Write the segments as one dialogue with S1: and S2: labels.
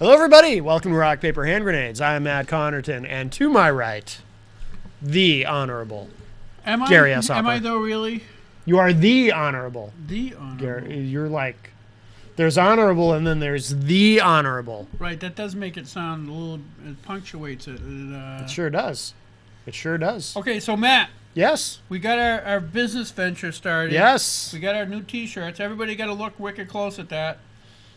S1: Hello, everybody. Welcome to Rock, Paper, Hand Grenades. I am Matt Connerton, and to my right, the Honorable Gary S. Hopper.
S2: Am I though, really?
S1: You are the Honorable.
S2: The Honorable.
S1: Gary, you're like, there's Honorable, and then there's the Honorable.
S2: Right, that does make it sound a little, it punctuates it.
S1: It sure does. It sure does.
S2: Okay, so Matt,
S1: Yes.
S2: we got our business venture started.
S1: Yes.
S2: We got our new T-shirts. Everybody got to look wicked close at that.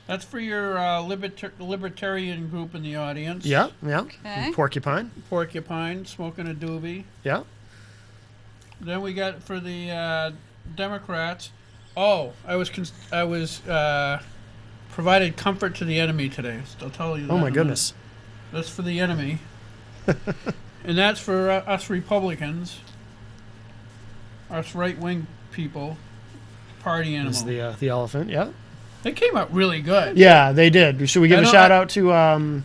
S2: That's for your libertarian group in the audience.
S1: Yeah, yeah.
S3: Okay.
S1: Porcupine.
S2: Porcupine, smoking a doobie.
S1: Yeah.
S2: Then we got for the Democrats. Oh, I was provided comfort to the enemy today. I'll tell you that.
S1: Oh, my goodness.
S2: That's for the enemy. And that's for us Republicans. Us right-wing people. Party animal.
S1: This is the elephant, yeah.
S2: They came out really good.
S1: Yeah, they did. Should we give a shout out to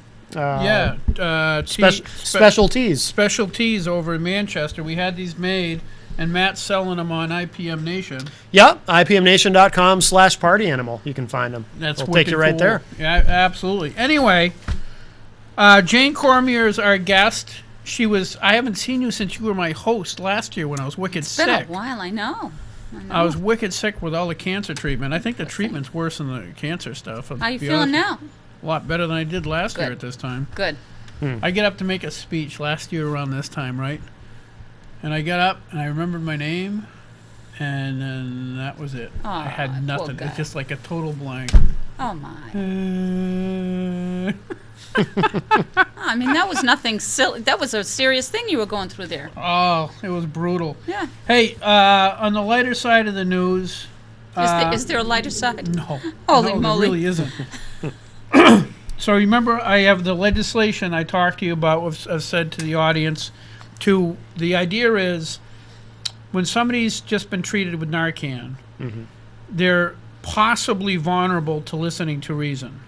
S1: Specialties?
S2: Specialties over in Manchester. We had these made, and Matt's selling them on IPM Nation.
S1: Yep, IPMNation.com/partyanimal. You can find them.
S2: That's
S1: We'll take you right
S2: cool.
S1: there.
S2: Yeah, absolutely. Anyway, Jane Cormier is our guest. I haven't seen you since you were my host last year when I was wicked sick.
S3: It's been a while, I know.
S2: I was wicked sick with all the cancer treatment. I think the treatment's worse than the cancer stuff.
S3: How you feeling now?
S2: A lot better than I did last year
S3: Good.
S2: at this time.
S3: Good.
S2: I get up to make a speech last year around this time, right? And I got up and I remembered my name, and then that was it.
S3: Aw,
S2: I had
S3: poor
S2: nothing.
S3: guy.
S2: It's just like a total blank.
S3: Oh, my. I mean, that was nothing silly. That was a serious thing you were going through there.
S2: Oh, it was brutal.
S3: Yeah.
S2: Hey, on the lighter side of the news.
S3: Is there a lighter side?
S2: No.
S3: Holy
S2: no,
S3: moly.
S2: there really isn't. So remember, I have the legislation I talked to you about. I've said to the audience, the idea is when somebody's just been treated with Narcan, they're possibly vulnerable to listening to reason.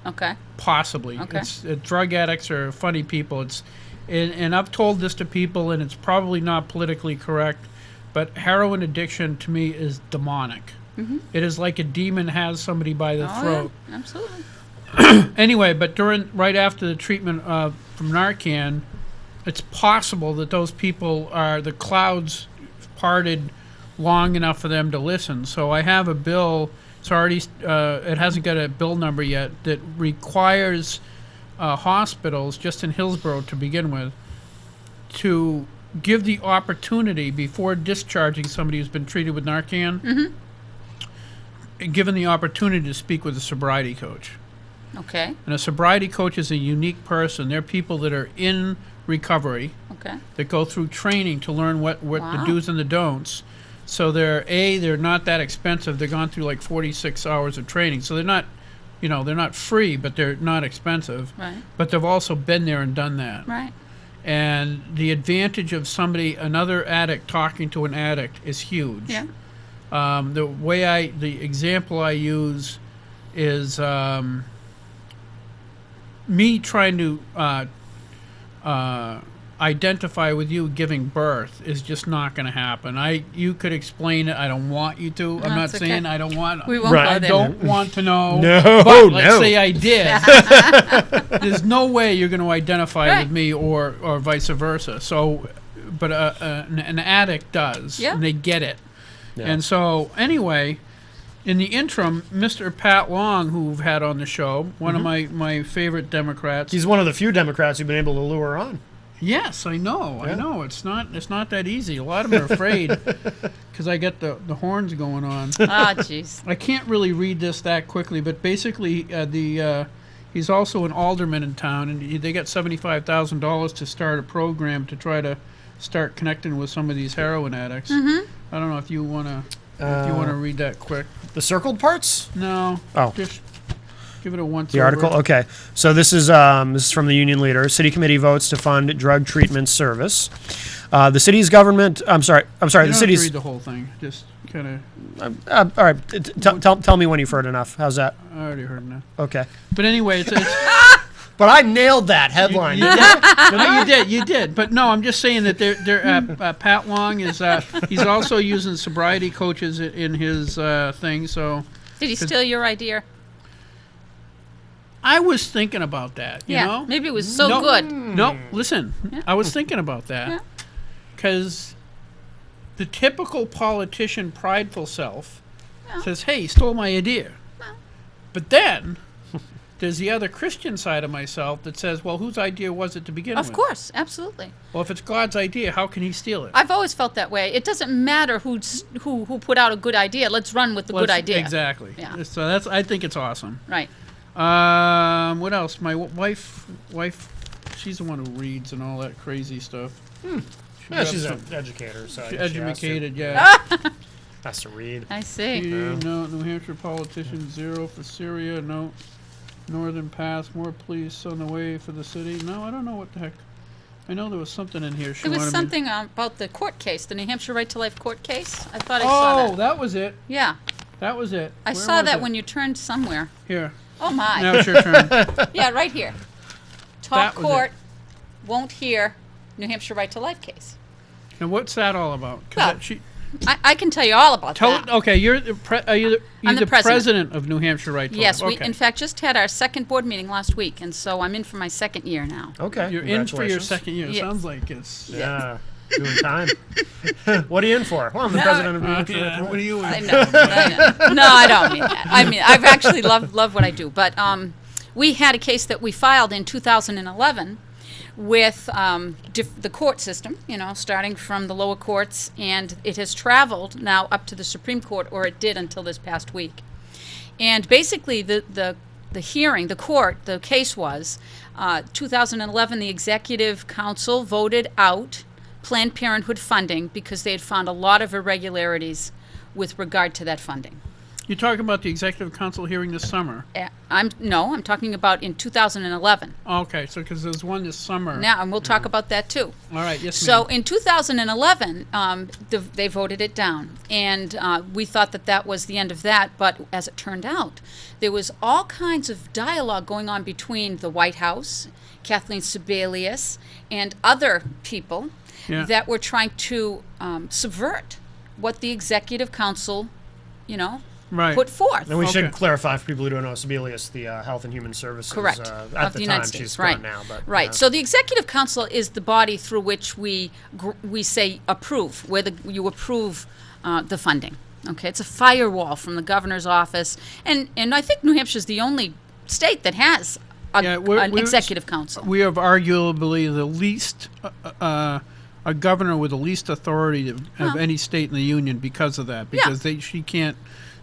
S3: Okay.
S2: Possibly.
S3: Okay.
S2: Drug addicts are funny people. And I've told this to people, and it's probably not politically correct, but heroin addiction to me is demonic. It is like a demon has somebody by the throat.
S3: Yeah, absolutely.
S2: Anyway, but right after the treatment from Narcan, it's possible that those people the clouds parted long enough for them to listen. So I have a bill. It's already it hasn't got a bill number yet that requires hospitals just in Hillsborough to begin with to give the opportunity before discharging somebody who's been treated with Narcan, given the opportunity to speak with a sobriety coach.
S3: Okay.
S2: And a sobriety coach is a unique person. They're people that are in recovery
S3: Okay.
S2: that go through training to learn what the
S3: Wow.
S2: do's and the don'ts. So they're not that expensive. They've gone through like 46 hours of training. So they're not, they're not free, but they're not expensive.
S3: Right.
S2: But they've also been there and done that.
S3: Right.
S2: And the advantage of another addict talking to an addict is huge.
S3: Yeah.
S2: The example I use is me trying to identify with you giving birth is just not going to happen. You could explain it. I don't want you to. I'm not
S3: it's
S2: saying
S3: okay.
S2: I don't want.
S3: We won't
S1: Right.
S3: go
S2: I
S3: there.
S2: don't want to know.
S1: No,
S2: but let's
S1: no.
S2: say I did. There's no way you're going to identify
S3: Right.
S2: with me or vice versa. So, but an addict does,
S3: Yeah.
S2: and they get it.
S1: Yeah.
S2: And so, anyway, in the interim, Mr. Pat Long, who we've had on the show, one of my favorite Democrats.
S1: He's one of the few Democrats who've been able to lure on.
S2: Yes, I know.
S1: Yeah.
S2: I know. It's not that easy. A lot of them are afraid because I get the horns going on.
S3: Ah, jeez.
S2: I can't really read this that quickly, but basically, he's also an alderman in town, and they got $75,000 to start a program to try to start connecting with some of these heroin addicts. I don't know if you want to read that quick.
S1: The circled parts?
S2: No.
S1: Oh.
S2: Just give it a once.
S1: The article? Okay. So this is from the Union Leader. City committee votes to fund drug treatment service. The city's government. I'm sorry.
S2: You
S1: The
S2: don't have to
S1: city's.
S2: read the whole thing. Just kind of.
S1: All right. Tell me when you've heard enough. How's that?
S2: I already heard enough.
S1: Okay.
S2: But anyway, it's
S1: But I nailed that headline.
S2: you did. But no, I'm just saying that Pat Long is he's also using sobriety coaches in his thing. So
S3: Did he steal your idea?
S2: I was thinking about that, you
S3: Yeah,
S2: know?
S3: maybe it was so
S2: No.
S3: good.
S2: No, listen, I was thinking about
S3: Yeah.
S2: that. Because the typical politician, prideful self, says, hey, he stole my idea. But then there's the other Christian side of myself that says, well, whose idea was it to begin with?
S3: Of course, absolutely.
S2: Well, if it's God's idea, how can he steal it?
S3: I've always felt that way. It doesn't matter who put out a good idea. Let's run with the good idea.
S2: Exactly.
S3: Yeah.
S2: So I think it's awesome.
S3: Right.
S2: What else? My wife, she's the one who reads and all that crazy stuff.
S1: Yeah,
S2: got
S1: she's
S2: some-
S1: an educator, so I
S2: She
S1: guess she
S2: educated, yeah.
S1: has to read.
S3: I see.
S2: No, New Hampshire politician, 0 for Syria. No. Northern Pass, more police on the way for the city. No, I don't know what the heck. I know there was something in here she
S3: There was
S2: wanted
S3: something about the court case, the New Hampshire Right to Life court case. I thought I saw
S2: Oh,
S3: that.
S2: that was it.
S3: Yeah,
S2: That was it.
S3: I
S2: Where
S3: saw
S2: was
S3: that
S2: it?
S3: when you turned somewhere.
S2: Here.
S3: Oh my.
S2: Now it's your turn.
S3: Yeah, right here. Top
S2: That was it.
S3: court won't hear New Hampshire Right to Life case.
S2: And what's that all about? 'Cause
S3: Well,
S2: that- she,
S3: I can tell you all about
S2: tell
S3: that.
S2: it. Okay, you're the you're
S3: I'm
S2: the
S3: the president.
S2: president of New Hampshire Right to
S3: Yes,
S2: Life.
S3: we
S2: Okay.
S3: in fact just had our second board meeting last week, and so I'm in for my second year now.
S1: Okay,
S2: You're in for your
S1: congratulations.
S2: second year.
S3: Yes.
S2: Sounds like it's.
S1: Yeah, doing time. What are you in for? Well, I'm the president of New Hampshire.
S2: Yeah, what are you in?
S3: I know. No, I don't mean that. I mean, I've actually love what I do. But we had a case that we filed in 2011 with the court system, starting from the lower courts, and it has traveled now up to the Supreme Court, or it did until this past week. And basically, the hearing, the case was 2011, the Executive Council voted out Planned Parenthood funding because they had found a lot of irregularities with regard to that funding.
S2: You're talking about the Executive Council hearing this summer.
S3: I'm talking about in 2011.
S2: Okay, so because there's one this summer.
S3: Now, and we'll talk about that too.
S2: All right, yes,
S3: So
S2: ma'am.
S3: in 2011, they voted it down, and we thought that was the end of that. But as it turned out, there was all kinds of dialogue going on between the White House, Kathleen Sebelius, and other people
S2: Yeah.
S3: that were trying to subvert what the Executive Council,
S2: Right.
S3: put forth.
S1: And we should
S2: Okay.
S1: clarify for people who don't know, Sebelius, the Health and Human Services.
S3: Correct.
S1: At
S3: Of
S1: the
S3: the
S1: time,
S3: United States,
S1: she's
S3: right.
S1: gone now, but
S3: Right. So the Executive Council is the body through which we say approve, where you approve the funding. Okay, it's a firewall from the governor's office, and I think New Hampshire is the only state that has
S2: Yeah,
S3: an Executive Council.
S2: We have arguably the least, a governor with the least authority of any state in the union because of that.
S3: Yeah.
S2: Because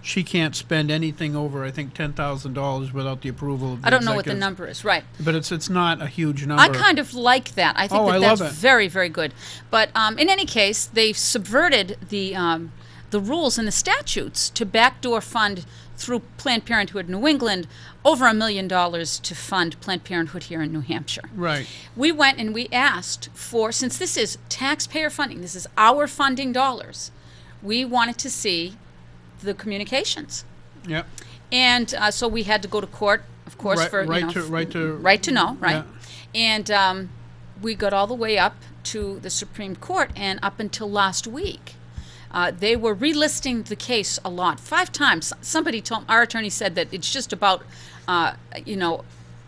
S2: she can't spend anything over, I think, $10,000 without the approval of the
S3: I don't know what the
S2: executive.
S3: number is. Right.
S2: But it's not a huge number.
S3: I kind of like that. I think
S2: Oh, I
S3: that's
S2: love it.
S3: very, very good. But in any case, they've subverted the rules and the statutes to backdoor fund through Planned Parenthood New England over $1 million to fund Planned Parenthood here in New Hampshire.
S2: Right.
S3: We went and we asked for, since this is taxpayer funding, this is our funding dollars, we wanted to see the communications.
S2: Yep.
S3: And so we had to go to court, of course,
S2: Right-
S3: for
S2: right
S3: you know,
S2: to- right to-
S3: right to know, right?
S2: Yeah.
S3: And we got all the way up to the Supreme Court, and up until last week, they were relisting the case a lot, 5 times. Somebody told our attorney said that it's just about,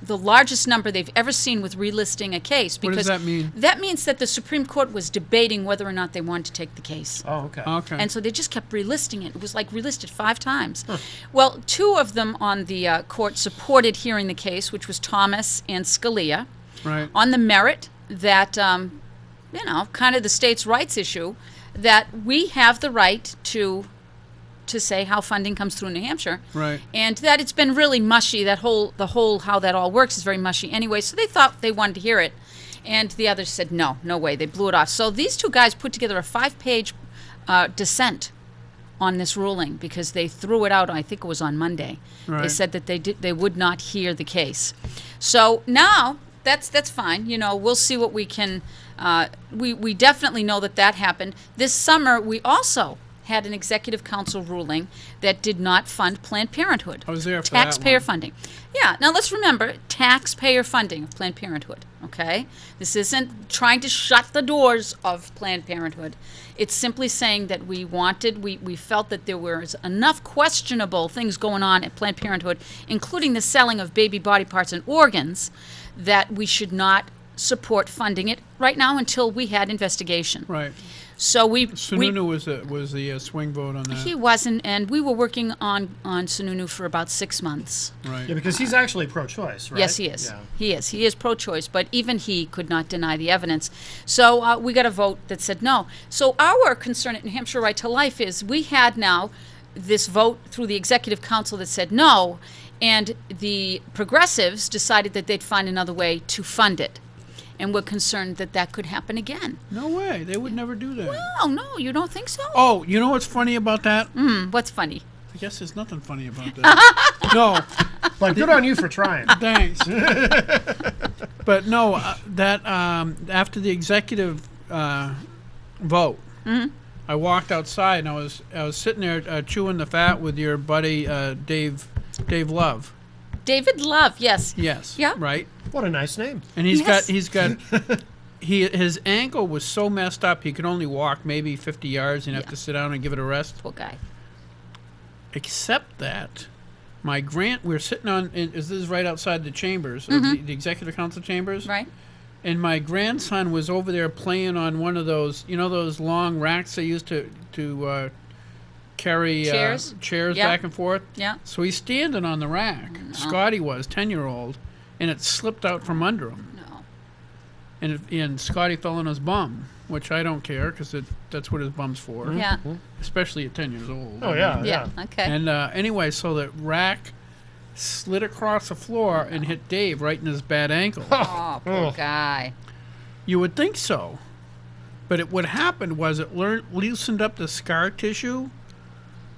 S3: the largest number they've ever seen with relisting a case.
S2: What does
S3: Because
S2: that mean?
S3: that means that the Supreme Court was debating whether or not they wanted to take the case.
S1: Oh, okay.
S2: Okay.
S3: And so they just kept relisting it. It was like relisted 5 times. Well, 2 of them on the court supported hearing the case, which was Thomas and Scalia,
S2: Right.
S3: on the merit that, kind of the states' rights issue, that we have the right to say how funding comes through New Hampshire.
S2: Right.
S3: And that it's been really mushy. The whole how that all works is very mushy anyway. So they thought they wanted to hear it, and the others said no way. They blew it off. So these 2 guys put together a 5-page dissent on this ruling because they threw it out. I think it was on Monday. They
S2: Right.
S3: said that they would not hear the case. So now that's fine. We'll see what we can. We definitely know that happened this summer. We also had an Executive Council ruling that did not fund Planned Parenthood.
S2: I was there for that
S3: Taxpayer
S2: one.
S3: funding. Yeah. Now let's remember taxpayer funding of Planned Parenthood. okay? This isn't trying to shut the doors of Planned Parenthood. It's simply saying that we felt that there was enough questionable things going on at Planned Parenthood, including the selling of baby body parts and organs, that we should not support funding it right now until we had investigation.
S2: Right.
S3: So
S2: Sununu was the swing vote on that.
S3: he wasn't, and we were working on Sununu for about 6 months.
S2: Right.
S1: Yeah, because he's actually pro-choice, right?
S3: Yes, he is.
S1: Yeah.
S3: He is. He is pro-choice, but even he could not deny the evidence. So we got a vote that said no. So our concern at New Hampshire Right to Life is we had now this vote through the Executive Council that said no, and the progressives decided that they'd find another way to fund it. And we're concerned that that could happen again.
S2: No way. They would never do that.
S3: Oh, no, you don't think so?
S2: Oh, you know what's funny about that?
S3: What's funny?
S2: I guess there's nothing funny about that. No,
S1: But good on you for trying.
S2: thanks. But no, that after the executive vote, I walked outside and I was sitting there chewing the fat with your buddy Dave Love.
S3: David Love, yes.
S2: Yes.
S3: Yeah.
S2: Right.
S1: What a nice name.
S2: And
S3: Yes.
S2: his ankle was so messed up he could only walk maybe 50 yards and have
S3: Yeah.
S2: to sit down and give it a rest.
S3: Poor guy.
S2: Except that we're sitting on, this is right outside the chambers, of the Executive Council chambers.
S3: Right?
S2: And my grandson was over there playing on one of those, those long racks they used to carry
S3: Chairs?
S2: chairs
S3: Yeah.
S2: back and forth.
S3: Yeah.
S2: So he's standing on the rack. Scotty was 10-year-old, and it slipped out from under him.
S3: No.
S2: And Scotty fell on his bum, which I don't care because that's what his bum's for.
S3: Yeah.
S2: Especially at 10 years old.
S1: Oh, yeah.
S3: Yeah. Okay.
S2: And anyway, so the rack slid across the floor and hit Dave right in his bad ankle.
S3: Oh, poor
S1: Oh.
S3: guy.
S2: You would think so. But what happened was it loosened up the scar tissue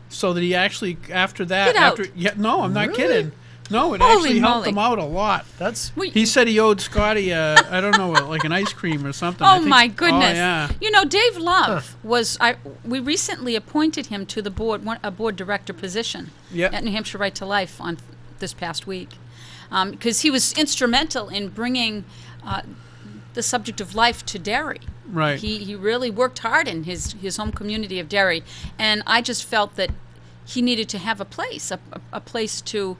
S2: so that he actually, after that...
S3: Get out.
S2: No, I'm not
S1: Really?
S2: kidding. No, it
S3: Holy
S2: actually helped
S3: moly.
S2: him out a lot.
S1: That's
S2: He said he owed Scotty, I don't know, like an ice cream or something. I
S3: Oh
S2: think-
S3: my goodness!
S2: Oh, yeah.
S3: You know, Dave Love we recently appointed him to the board, a board director position
S2: Yep.
S3: at New Hampshire Right to Life on this past week, because he was instrumental in bringing the subject of life to Derry.
S2: Right.
S3: He really worked hard in his home community of Derry, and I just felt that he needed to have a place to,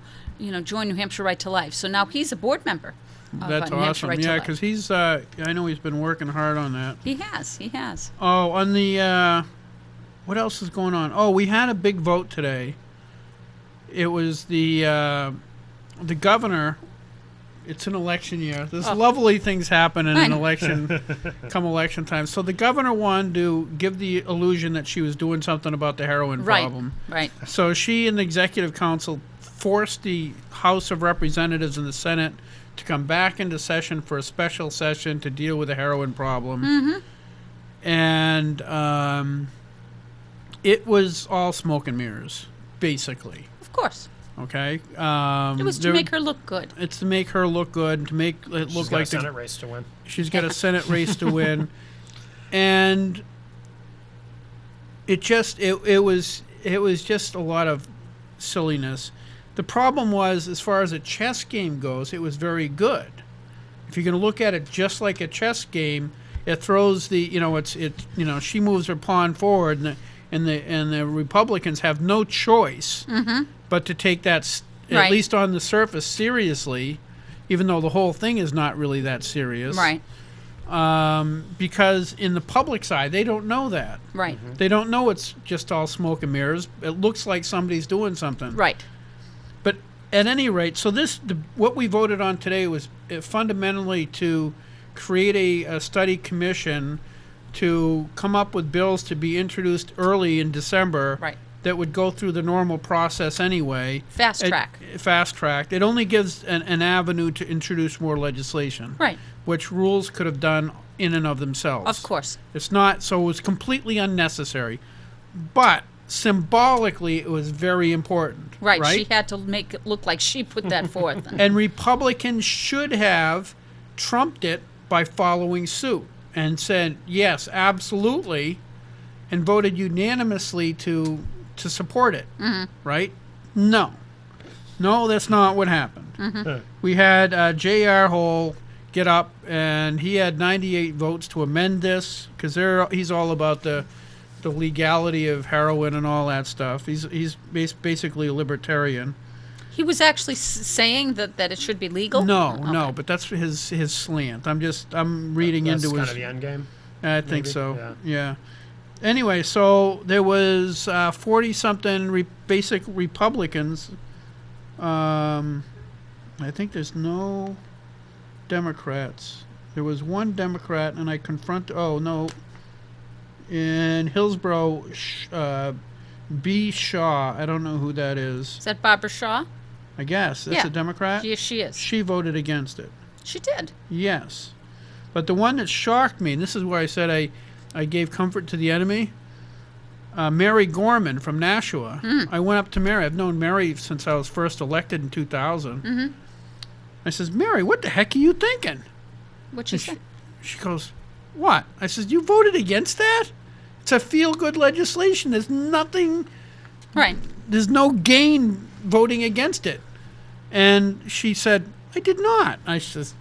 S3: join New Hampshire Right to Life. So now he's a board member of
S2: That's
S3: New Hampshire
S2: awesome.
S3: Right to
S2: Yeah,
S3: Life.
S2: because he's, I know he's been working hard on that.
S3: He has.
S2: Oh, on the, what else is going on? Oh, we had a big vote today. It was the governor. It's an election year. There's lovely things happen in
S3: I
S2: an
S3: know.
S2: election, come election time. So the governor wanted to give the illusion that she was doing something about the heroin
S3: Right.
S2: problem.
S3: Right.
S2: So she and the executive council forced the House of Representatives and the Senate to come back into session for a special session to deal with the heroin problem. And it was all smoke and mirrors, basically.
S3: Of course.
S2: Okay.
S3: It was to make her look good.
S2: It's to make her look good, and to make it
S1: she's
S2: look
S1: got
S2: like
S1: a Senate race to win.
S2: she's got a Senate race to win, and it was just a lot of silliness. The problem was, as far as a chess game goes, it was very good. If you're going to look at it just like a chess game, it throws the she moves her pawn forward, and the Republicans have no choice but to take that
S3: Right.
S2: at least on the surface seriously, even though the whole thing is not really that serious.
S3: Right.
S2: Because in the public side, they don't know that.
S3: Right.
S2: They don't know it's just all smoke and mirrors. It looks like somebody's doing something.
S3: Right.
S2: But at any rate, so what we voted on today was fundamentally to create a study commission to come up with bills to be introduced early in December.
S3: Right.
S2: That would go through the normal process anyway.
S3: Fast track.
S2: Fast tracked. It only gives an avenue to introduce more legislation.
S3: Right.
S2: Which rules could have done in and of themselves.
S3: Of course.
S2: It's not, so it was completely unnecessary. But symbolically, it was very important.
S3: Right. She had to make it look like she put that forth.
S2: And Republicans should have trumped it by following suit and said, yes, absolutely, and voted unanimously to support it. Right? No, that's not what happened. We had J.R. Hole get up, and he had 98 votes to amend this because he's all about the legality of heroin and all that stuff. He's basically a libertarian.
S3: He was actually saying that it should be legal?
S2: No,
S3: Oh,
S2: no,
S3: okay.
S2: but that's his slant. I'm reading
S1: That's
S2: into
S1: kind
S2: his.
S1: of the end game.
S2: I think
S1: maybe?
S2: so. Yeah. Anyway, so there was 40-something basic Republicans. I think there's no Democrats. There was one Democrat, and I confronted. Oh no. In Hillsborough, B. Shaw. I don't know who that is.
S3: Is that Barbara Shaw?
S2: I guess that's
S3: Yeah.
S2: a Democrat.
S3: Yes, she is.
S2: She voted against it.
S3: She did.
S2: Yes. But the one that shocked me, and this is where I said I gave comfort to the enemy, Mary Gorman from Nashua. I went up to Mary. I've known Mary since I was first elected in 2000. I says, Mary, what the heck are you thinking?
S3: What'd she
S2: And
S3: say?
S2: she goes, what? I says, you voted against that? It's a feel-good legislation. There's nothing,
S3: Right.
S2: there's no gain voting against it. And she said, I did not. I says,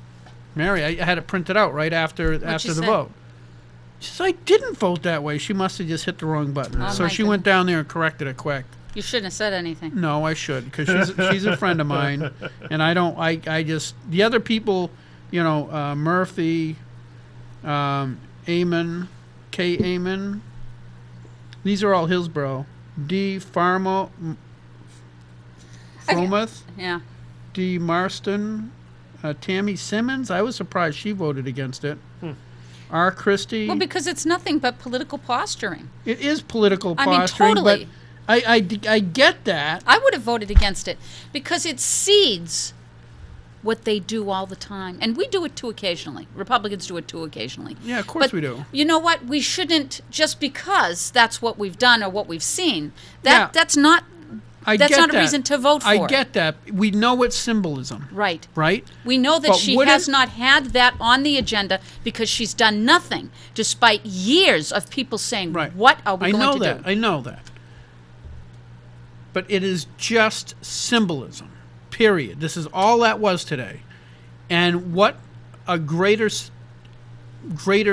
S2: Mary, I had it printed out right after the
S3: say?
S2: vote. She says, I didn't vote that way. She must have just hit the wrong button.
S3: Oh,
S2: So
S3: my
S2: she went down there and corrected it quick.
S3: You shouldn't have said anything.
S2: No, I should, because she's a friend of mine, and I just, the other people, Murphy, Amon, K. Amon, these are all Hillsborough. D. Fromuth,
S3: Yeah.
S2: D. Marston, Tammy Simmons. I was surprised she voted against it. R. Christie.
S3: Well, because it's nothing but political posturing.
S2: It is political
S3: I mean,
S2: posturing,
S3: totally.
S2: but I get that.
S3: I would have voted against it because it seeds what they do all the time. And we do it too occasionally. Republicans do it too occasionally.
S2: Yeah, of course
S3: But
S2: we do.
S3: You know what? We shouldn't, just because that's what we've done or what we've seen,
S2: Yeah.
S3: that's not
S2: I
S3: that's
S2: get
S3: not a
S2: that.
S3: reason to vote for
S2: I
S3: it.
S2: get that. We know it's symbolism,
S3: Right.
S2: right?
S3: We know that
S2: But
S3: she
S2: wouldn't-
S3: has not had that on the agenda because she's done nothing, despite years of people saying,
S2: Right.
S3: what are we
S2: I
S3: going
S2: know
S3: to
S2: that.
S3: do?
S2: I know that. But it is just symbolism. Period. This is all that was today. And what a greater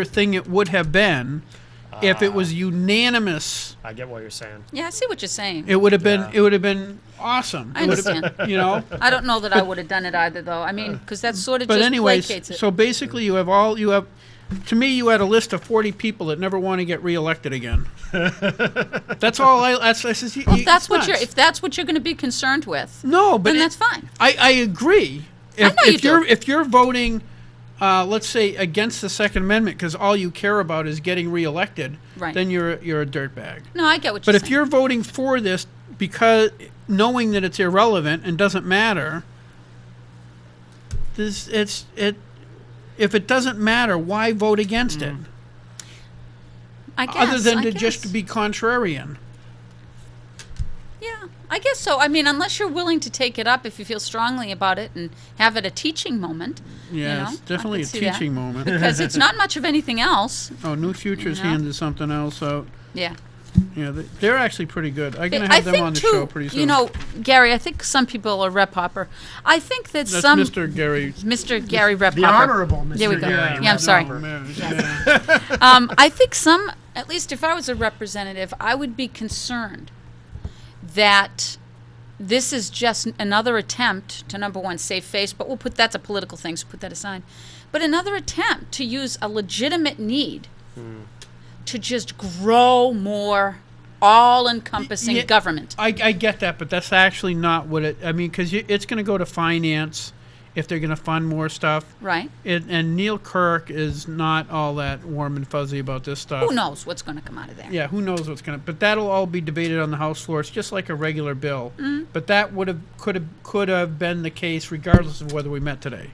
S2: thing it would have been if it was unanimous.
S1: I get what you're saying.
S3: Yeah, I see what you're saying.
S2: It would have been.
S1: Yeah.
S2: It would have been awesome.
S3: I
S2: It would have-
S3: understand. I don't know that I would have done it either, though. I mean, because that sort of
S2: But
S3: just
S2: anyways,
S3: placates it.
S2: so basically, you have. To me, you had a list of 40 people that never want to get reelected again. That's all. I says.
S3: Well, if that's
S2: it's
S3: what
S2: nuts.
S3: if that's what you're going to be concerned with,
S2: No, but
S3: then
S2: it-
S3: that's fine.
S2: I agree.
S3: I know you do.
S2: If you're voting, let's say against the Second Amendment because all you care about is getting reelected,
S3: Right.
S2: then you're a dirtbag.
S3: No, I get what
S2: But
S3: you're
S2: if
S3: saying.
S2: you're voting for this because knowing that it's irrelevant and doesn't matter, if it doesn't matter, why vote against it?
S3: I guess,
S2: Other than
S3: I
S2: to
S3: guess.
S2: just be contrarian.
S3: Yeah, I guess so. I mean, unless you're willing to take it up if you feel strongly about it and have it a teaching moment.
S2: Yeah,
S3: know,
S2: it's
S3: I
S2: definitely a
S3: could see that.
S2: teaching moment.
S3: Because it's not much of anything else.
S2: Oh, New Futures
S3: You know?
S2: handed something else out.
S3: Yeah.
S2: Yeah, they're actually pretty good. I'm going to
S3: I
S2: have them
S3: think
S2: on the
S3: too,
S2: show pretty soon.
S3: you know, Gary, I think some people are Rep Hopper. I think that
S2: That's
S3: some
S2: Mr. Gary.
S3: Mr. Gary Rep
S1: The
S3: Hopper.
S1: Honorable Mr.
S3: There we go.
S1: Gary
S3: Yeah, I'm sorry.
S2: Oh, man.
S3: I think some, at least if I was a representative, I would be concerned that this is just another attempt to, number one, save face, but that's a political thing, so put that aside. But another attempt to use a legitimate need to just grow more all-encompassing
S2: Yeah,
S3: government.
S2: I get that, but that's actually not what it. I mean, because it's going to go to finance if they're going to fund more stuff.
S3: Right?
S2: And Neil Kirk is not all that warm and fuzzy about this stuff.
S3: Who knows what's going to come out of there?
S2: Yeah, who knows what's going to. But that'll all be debated on the House floor. It's just like a regular bill. But that could have been the case regardless of whether we met today.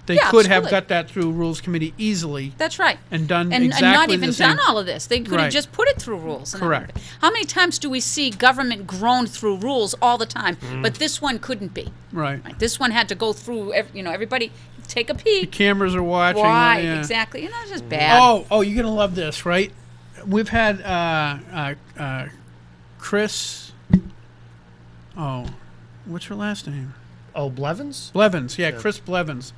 S2: They
S3: Yeah,
S2: could have
S3: absolutely.
S2: got that through Rules Committee easily
S3: That's right.
S2: and done
S3: And
S2: exactly
S3: not
S2: the
S3: even
S2: same.
S3: done all of this. They could have
S2: Right.
S3: just put it through rules. and
S2: Correct.
S3: everything. How many times do we see government grown through rules all the time, but this one couldn't be?
S2: Right.
S3: Right. This one had to go through, everybody take a
S2: The
S3: peek.
S2: cameras are watching.
S3: Right,
S2: yeah.
S3: exactly. It's just bad.
S2: Oh, you're gonna love this, right? We've had Chris. Oh, what's her last name?
S1: Oh, Blevins?
S2: Blevins. Yeah, Chris Blevins.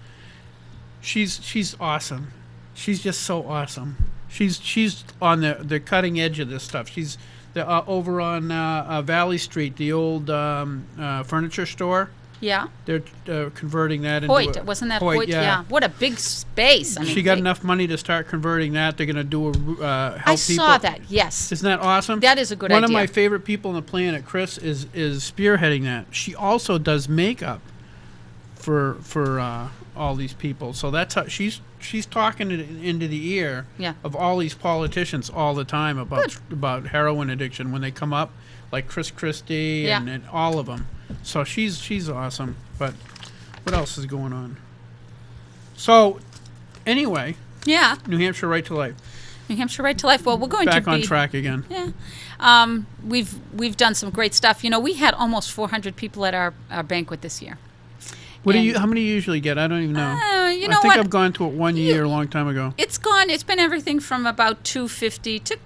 S2: She's awesome. She's just so awesome. She's on the cutting edge of this stuff. She's over on Valley Street, the old furniture store.
S3: Yeah.
S2: They're converting that into
S3: Hoyt, wasn't that Hoyt?
S2: Yeah.
S3: What a big space. I mean,
S2: She got
S3: they-
S2: enough money to start converting that. They're going to do help
S3: I
S2: people.
S3: saw that. Yes.
S2: Isn't that awesome?
S3: That is a good
S2: One
S3: idea.
S2: of my favorite people on the planet, Chris, is spearheading that. She also does makeup for all these people. So that's how she's talking it into the ear
S3: Yeah.
S2: of all these politicians all the time about heroin addiction when they come up, like Chris Christie
S3: Yeah.
S2: and all of them. So she's awesome. But what else is going on? So anyway,
S3: Yeah.
S2: New Hampshire Right to Life.
S3: New Hampshire Right to Life. Well, we're going
S2: Back
S3: to
S2: on
S3: be
S2: track again.
S3: Yeah. We've done some great stuff. You know, we had almost 400 people at our banquet this year.
S2: What do
S3: And-
S2: you? How many you usually get? I don't even know.
S3: You know
S2: I think
S3: what?
S2: I've gone to it one year a long time ago.
S3: It's been everything from about 250 to,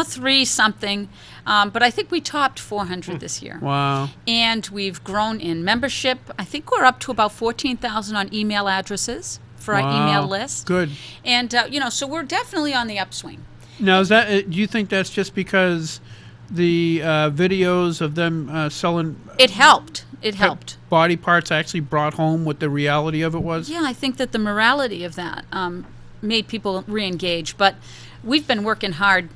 S3: 3 something. But I think we topped 400 this year.
S2: Wow.
S3: And we've grown in membership. I think we're up to about 14,000 on email addresses for our email list.
S2: Good.
S3: And, so we're definitely on the upswing.
S2: Now, is that? Do you think that's just because the videos of them selling
S3: It helped. It helped.
S2: body parts actually brought home what the reality of it was?
S3: Yeah, I think that the morality of that made people re-engage. But we've been working hard,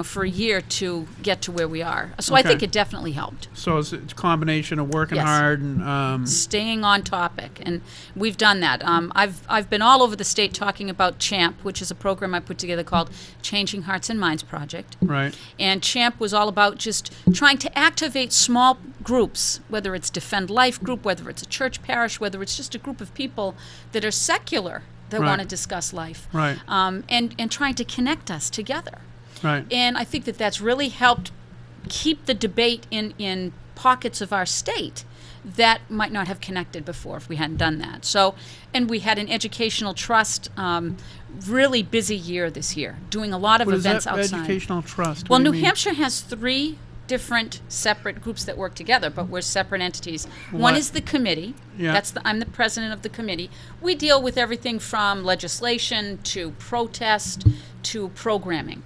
S3: for a year to get to where we are. So I
S2: Okay.
S3: think it definitely helped.
S2: So it's a combination of working
S3: Yes.
S2: hard and
S3: Staying on topic, and we've done that. I've been all over the state talking about CHAMP, which is a program I put together called Changing Hearts and Minds Project.
S2: right.
S3: And CHAMP was all about just trying to activate small groups, whether it's Defend Life group, whether it's a church parish, whether it's just a group of people that are secular that
S2: Right.
S3: want to discuss life,
S2: Right.
S3: and trying to connect us together.
S2: Right.
S3: And I think that that's really helped keep the debate in pockets of our state that might not have connected before if we hadn't done that. So, and we had an educational trust, really busy year this year, doing a lot of
S2: What is
S3: events
S2: that?
S3: outside.
S2: Educational trust.
S3: Well,
S2: What do
S3: New
S2: you mean?
S3: Hampshire has 3 different separate groups that work together, but we're separate entities. One
S2: What?
S3: is the committee.
S2: Yeah.
S3: I'm the president of the committee. We deal with everything from legislation to protest to programming.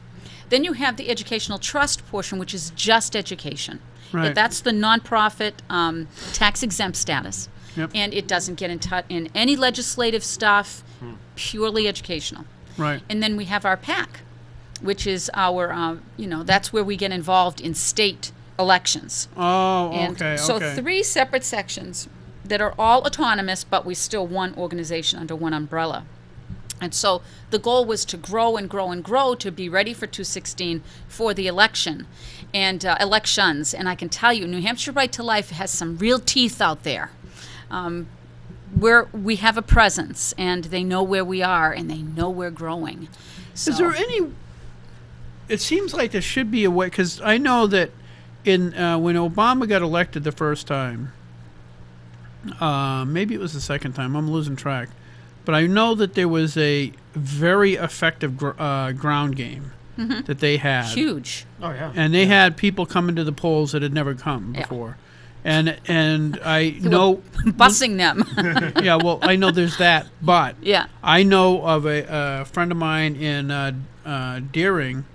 S3: Then you have the educational trust portion, which is just education.
S2: Right.
S3: That's the nonprofit tax exempt status.
S2: Yep.
S3: And it doesn't get in any legislative stuff, purely educational.
S2: Right.
S3: And then we have our PAC, which is our, that's where we get involved in state elections.
S2: Oh,
S3: And
S2: okay.
S3: so
S2: okay.
S3: 3 separate sections that are all autonomous, but we still one organization under one umbrella. And so the goal was to grow and grow and grow to be ready for 216 for the election and elections. And I can tell you, New Hampshire Right to Life has some real teeth out there. We have a presence, and they know where we are, and they know we're growing. So,
S2: Is there any? It seems like there should be a way, because I know that when Obama got elected the first time, maybe it was the second time. I'm losing track, but I know that there was a very effective ground game that they had.
S3: huge.
S1: Oh, yeah.
S2: And they had people coming to the polls that had never come
S3: Yeah.
S2: before. And I know,
S3: Bussing them.
S2: yeah, well, I know there's that, but
S3: Yeah.
S2: I know of a friend of mine in Deering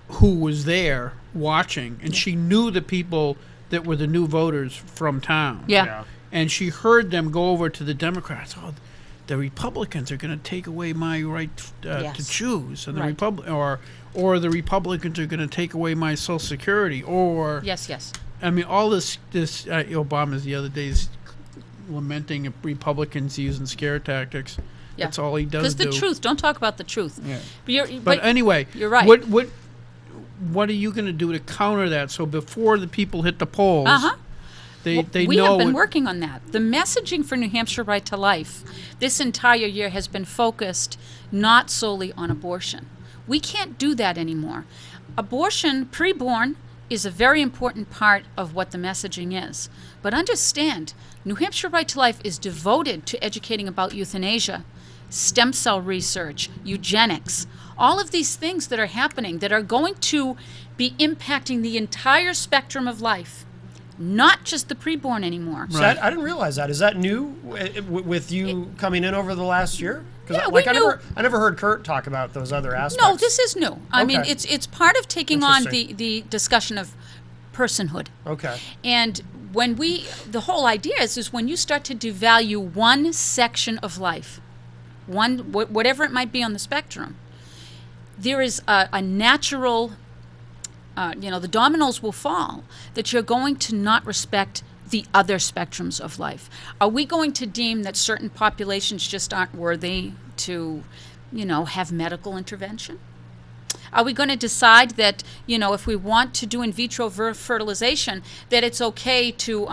S2: who was there watching, and she knew the people that were the new voters from town.
S3: Yeah.
S2: And she heard them go over to the Democrats. Oh, the Republicans are going to take away my right to
S3: Yes.
S2: choose, and
S3: Right.
S2: or the Republicans are going to take away my Social Security, or
S3: Yes, yes.
S2: I mean, all this Obama's the other day is lamenting Republicans using scare tactics.
S3: Yeah.
S2: That's all he does
S3: Because
S2: do.
S3: the truth, don't talk about the truth.
S2: Yeah.
S3: But,
S2: But anyway,
S3: you're right.
S2: What are you going to do to counter that? So before the people hit the polls,
S3: Uh-huh.
S2: they
S3: we
S2: know
S3: have been
S2: what-
S3: working on that. The messaging for New Hampshire Right to Life this entire year has been focused not solely on abortion. We can't do that anymore. Abortion, preborn, is a very important part of what the messaging is. But understand, New Hampshire Right to Life is devoted to educating about euthanasia, stem cell research, eugenics, all of these things that are happening that are going to be impacting the entire spectrum of life. not just the preborn anymore.
S1: So I didn't realize that. Is that new with you coming in over the last year?
S3: Yeah,
S1: like
S3: we knew.
S1: I never heard Kurt talk about those other aspects.
S3: No, this is new. I mean,
S1: Okay.
S3: it's part of taking on
S1: Interesting.
S3: the discussion of personhood.
S1: Okay.
S3: And when the whole idea is when you start to devalue one section of life, whatever it might be on the spectrum, there is a natural, the dominoes will fall that you're going to not respect the other spectrums of life. Are we going to deem that certain populations just aren't worthy to, have medical intervention? Are we going to decide that, if we want to do in vitro fertilization, that it's okay to,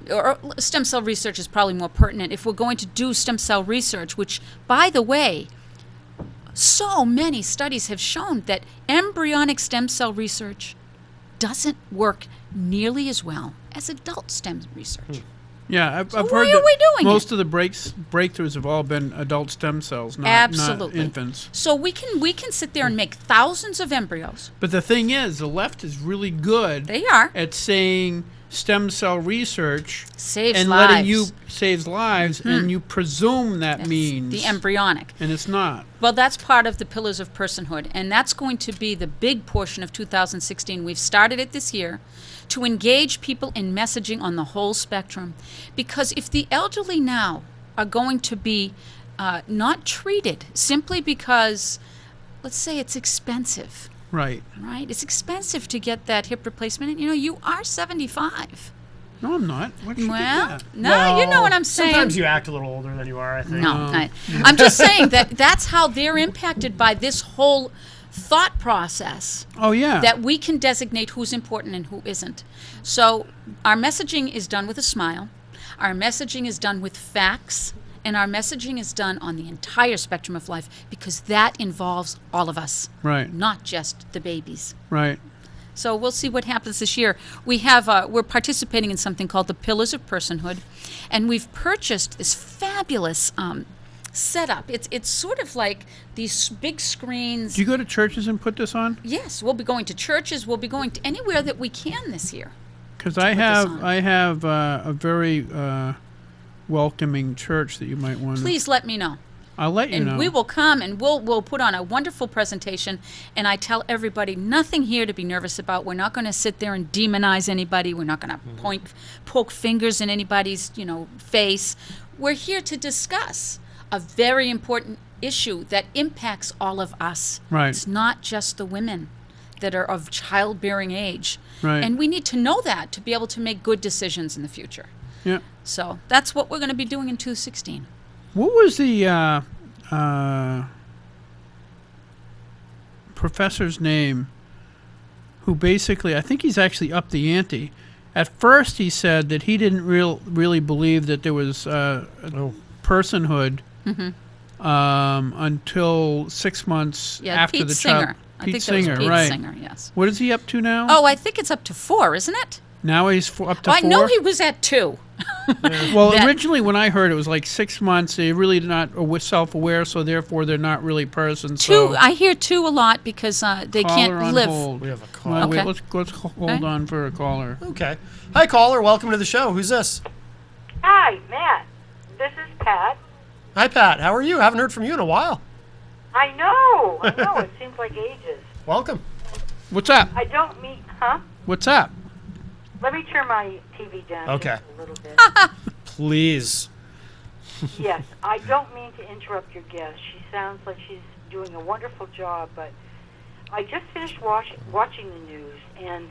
S3: or stem cell research is probably more pertinent. If we're going to do stem cell research, which, by the way, so many studies have shown that embryonic stem cell research doesn't work nearly as well as adult stem research.
S2: Yeah, I've
S3: So
S2: heard
S3: why
S2: that
S3: are we doing
S2: most
S3: it?
S2: of the breakthroughs have all been adult stem cells, not
S3: Absolutely.
S2: infants.
S3: So we can sit there and make thousands of embryos.
S2: But the thing is, the left is really good
S3: They are.
S2: at saying stem cell research
S3: Saves
S2: and
S3: lives.
S2: letting you saves lives, and you presume that
S3: That's
S2: means
S3: the embryonic.
S2: and it's not.
S3: Well, that's part of the pillars of personhood, and that's going to be the big portion of 2016. We've started it this year to engage people in messaging on the whole spectrum. Because if the elderly now are going to be not treated simply because, let's say, it's expensive,
S2: Right.
S3: right? It's expensive to get that hip replacement, and you are 75.
S2: No, I'm not. What you
S3: Well,
S2: that?
S3: no, you know what I'm saying.
S1: Sometimes you act a little older than you are, I think.
S3: No, I'm just saying that's how they're impacted by this whole thought process,
S2: Oh yeah.
S3: that we can designate who's important and who isn't. So our messaging is done with a smile. Our messaging is done with facts. And our messaging is done on the entire spectrum of life because that involves all of us,
S2: Right.
S3: not just the babies.
S2: Right.
S3: So we'll see what happens this year. We're participating in something called the Pillars of Personhood, and we've purchased this fabulous setup. It's sort of like these big screens.
S2: Do you go to churches and put this on?
S3: Yes, we'll be going to churches. We'll be going to anywhere that we can this year.
S2: Because
S3: put this on.
S2: I have a very welcoming church that you might want.
S3: Please let me know.
S2: I'll let you
S3: And
S2: know.
S3: we will come and we'll put on a wonderful presentation. And I tell everybody, nothing here to be nervous about. We're not going to sit there and demonize anybody. We're not going to poke fingers in anybody's face. We're here to discuss a very important issue that impacts all of us.
S2: Right.
S3: It's not just the women that are of childbearing age.
S2: Right.
S3: And we need to know that to be able to make good decisions in the future.
S2: Yeah.
S3: So that's what we're going to be doing in 2016.
S2: What was the professor's name who basically, I think he's actually upped the ante. At first he said that he didn't really believe that there was personhood until 6 months
S3: Yeah,
S2: after
S3: Pete
S2: the
S3: Singer.
S2: child.
S3: I
S2: Pete
S3: think
S2: Singer,
S3: that was Pete
S2: right.
S3: Singer, yes.
S2: What is he up to now?
S3: Oh, I think it's up to 4, isn't it?
S2: Now he's up to
S3: Oh, I
S2: 4?
S3: know he was at 2.
S2: Well,
S3: that-
S2: originally when I heard it was like 6 months. They're really not self-aware, so therefore they're not really persons.
S3: 2,
S2: So
S3: I hear 2 a lot because they
S2: caller
S3: can't
S2: on
S3: live.
S2: hold.
S1: We have a call.
S2: Well,
S3: Okay.
S2: wait, let's hold
S3: Okay.
S2: on for a caller.
S1: Okay. Hi, caller. Welcome to the show. Who's this?
S4: Hi, Matt. This is Pat.
S1: Hi, Pat. How are you? Haven't heard from you in a while.
S4: I know. It seems like ages.
S1: Welcome.
S2: What's up?
S4: I don't mean, huh?
S2: What's up?
S4: Let me turn my TV down
S1: Okay.
S4: just a little bit.
S1: Please.
S4: Yes, I don't mean to interrupt your guest. She sounds like she's doing a wonderful job, but I just finished watching the news, and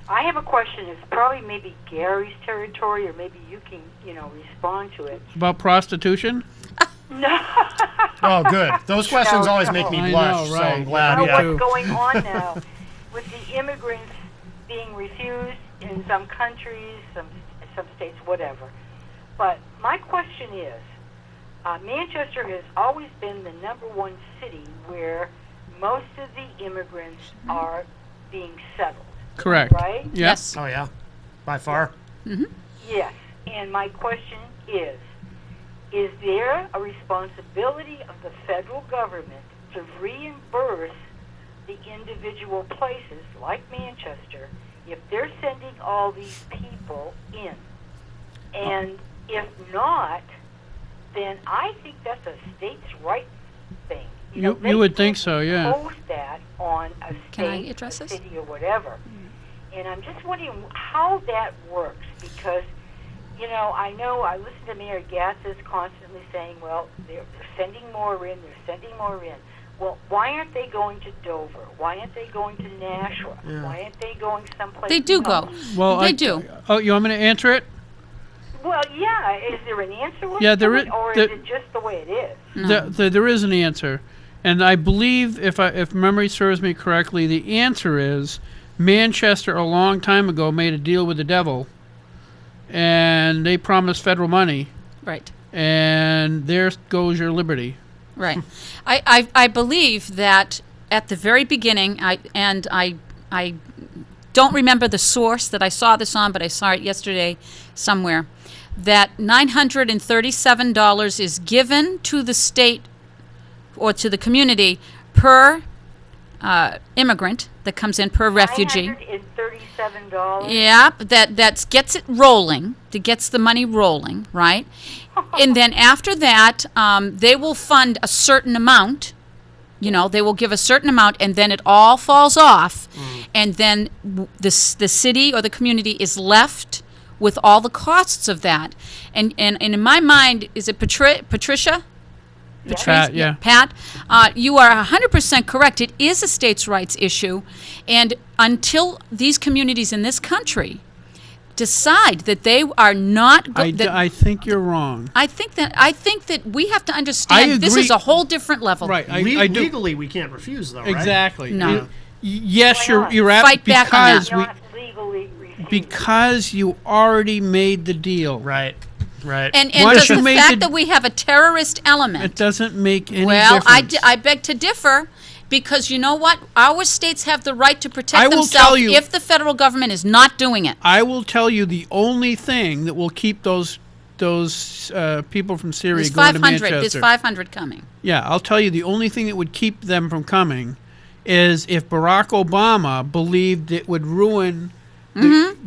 S4: I have a question. It's probably maybe Gary's territory, or maybe you can, respond to it.
S2: About prostitution?
S4: No.
S1: Oh, good. Those questions
S4: No,
S1: always
S4: no.
S1: make me
S2: I
S1: blush,
S2: know,
S1: so
S2: right.
S1: I'm glad.
S4: I
S1: Yeah.
S4: know what's going on now with the immigrants being refused in some countries, some states, whatever. But my question is, Manchester has always been the #1 city where most of the immigrants are being settled.
S2: Correct.
S4: Right?
S2: Yep.
S3: Yes.
S1: Oh, yeah. By far.
S4: Yes. And my question is there a responsibility of the federal government to reimburse the individual places like Manchester if they're sending all these people in, and if not, then I think that's a states' rights thing.
S2: You
S4: they
S2: would think
S4: can't
S2: so, yeah.
S4: Post that on a
S3: Can I
S4: state,
S3: address
S4: a
S3: this?
S4: city, or whatever. And I'm just wondering how that works, because, I know I listen to Mayor Gatzis constantly saying, well, they're sending more in, Well, why aren't they going to Dover? Why aren't they going to Nashua? Why aren't they going someplace
S3: They do
S4: else?
S3: go.
S2: Well,
S3: They do.
S2: Oh, you want me to answer it?
S4: Well, yeah. Is there an answer?
S2: Yeah, there
S4: to
S2: is-
S4: it, or
S2: there-
S4: is it just the way it is?
S2: There is an answer, and I believe, if memory serves me correctly, the answer is Manchester a long time ago made a deal with the devil, and they promised federal money,
S3: Right.
S2: and there goes your liberty.
S3: Right. I believe that at the very beginning, I don't remember the source that I saw this on, but I saw it yesterday somewhere, that $937 is given to the state or to the community per immigrant that comes in, per refugee.
S4: $937.
S3: Yeah, that gets it rolling, that gets the money rolling, right? And then after that, they will fund a certain amount. They will give a certain amount, and then it all falls off, and then the city or the community is left with all the costs of that. And in my mind, is it Patricia?
S2: Pat, yeah.
S3: Pat, you are 100% correct. It is a states' rights issue, and until these communities in this country decide that they are not,
S2: I think you're wrong.
S3: I think that we have to understand this
S2: agree.
S3: is a whole different level.
S2: Right, I do.
S1: Legally, we can't refuse, though, right?
S2: Exactly.
S3: No.
S2: Yes,
S4: Why not?
S2: you're at
S3: Fight back on that.
S4: Not legally refused.
S2: because you already made the deal.
S1: Right. Right.
S3: And
S2: Once
S3: does
S2: you
S3: the
S2: made
S3: fact
S2: the-
S3: that we have a terrorist element?
S2: It doesn't make any
S3: Well,
S2: difference.
S3: I beg to differ, because you know what? Our states have the right to
S2: I
S3: protect
S2: will
S3: themselves
S2: tell you-
S3: if the federal government is not doing it.
S2: I will tell you the only thing that will keep those people from Syria
S3: There's
S2: going to
S3: 500.
S2: Manchester.
S3: There's 500 coming.
S2: Yeah, I'll tell you the only thing that would keep them from coming is if Barack Obama believed it would ruin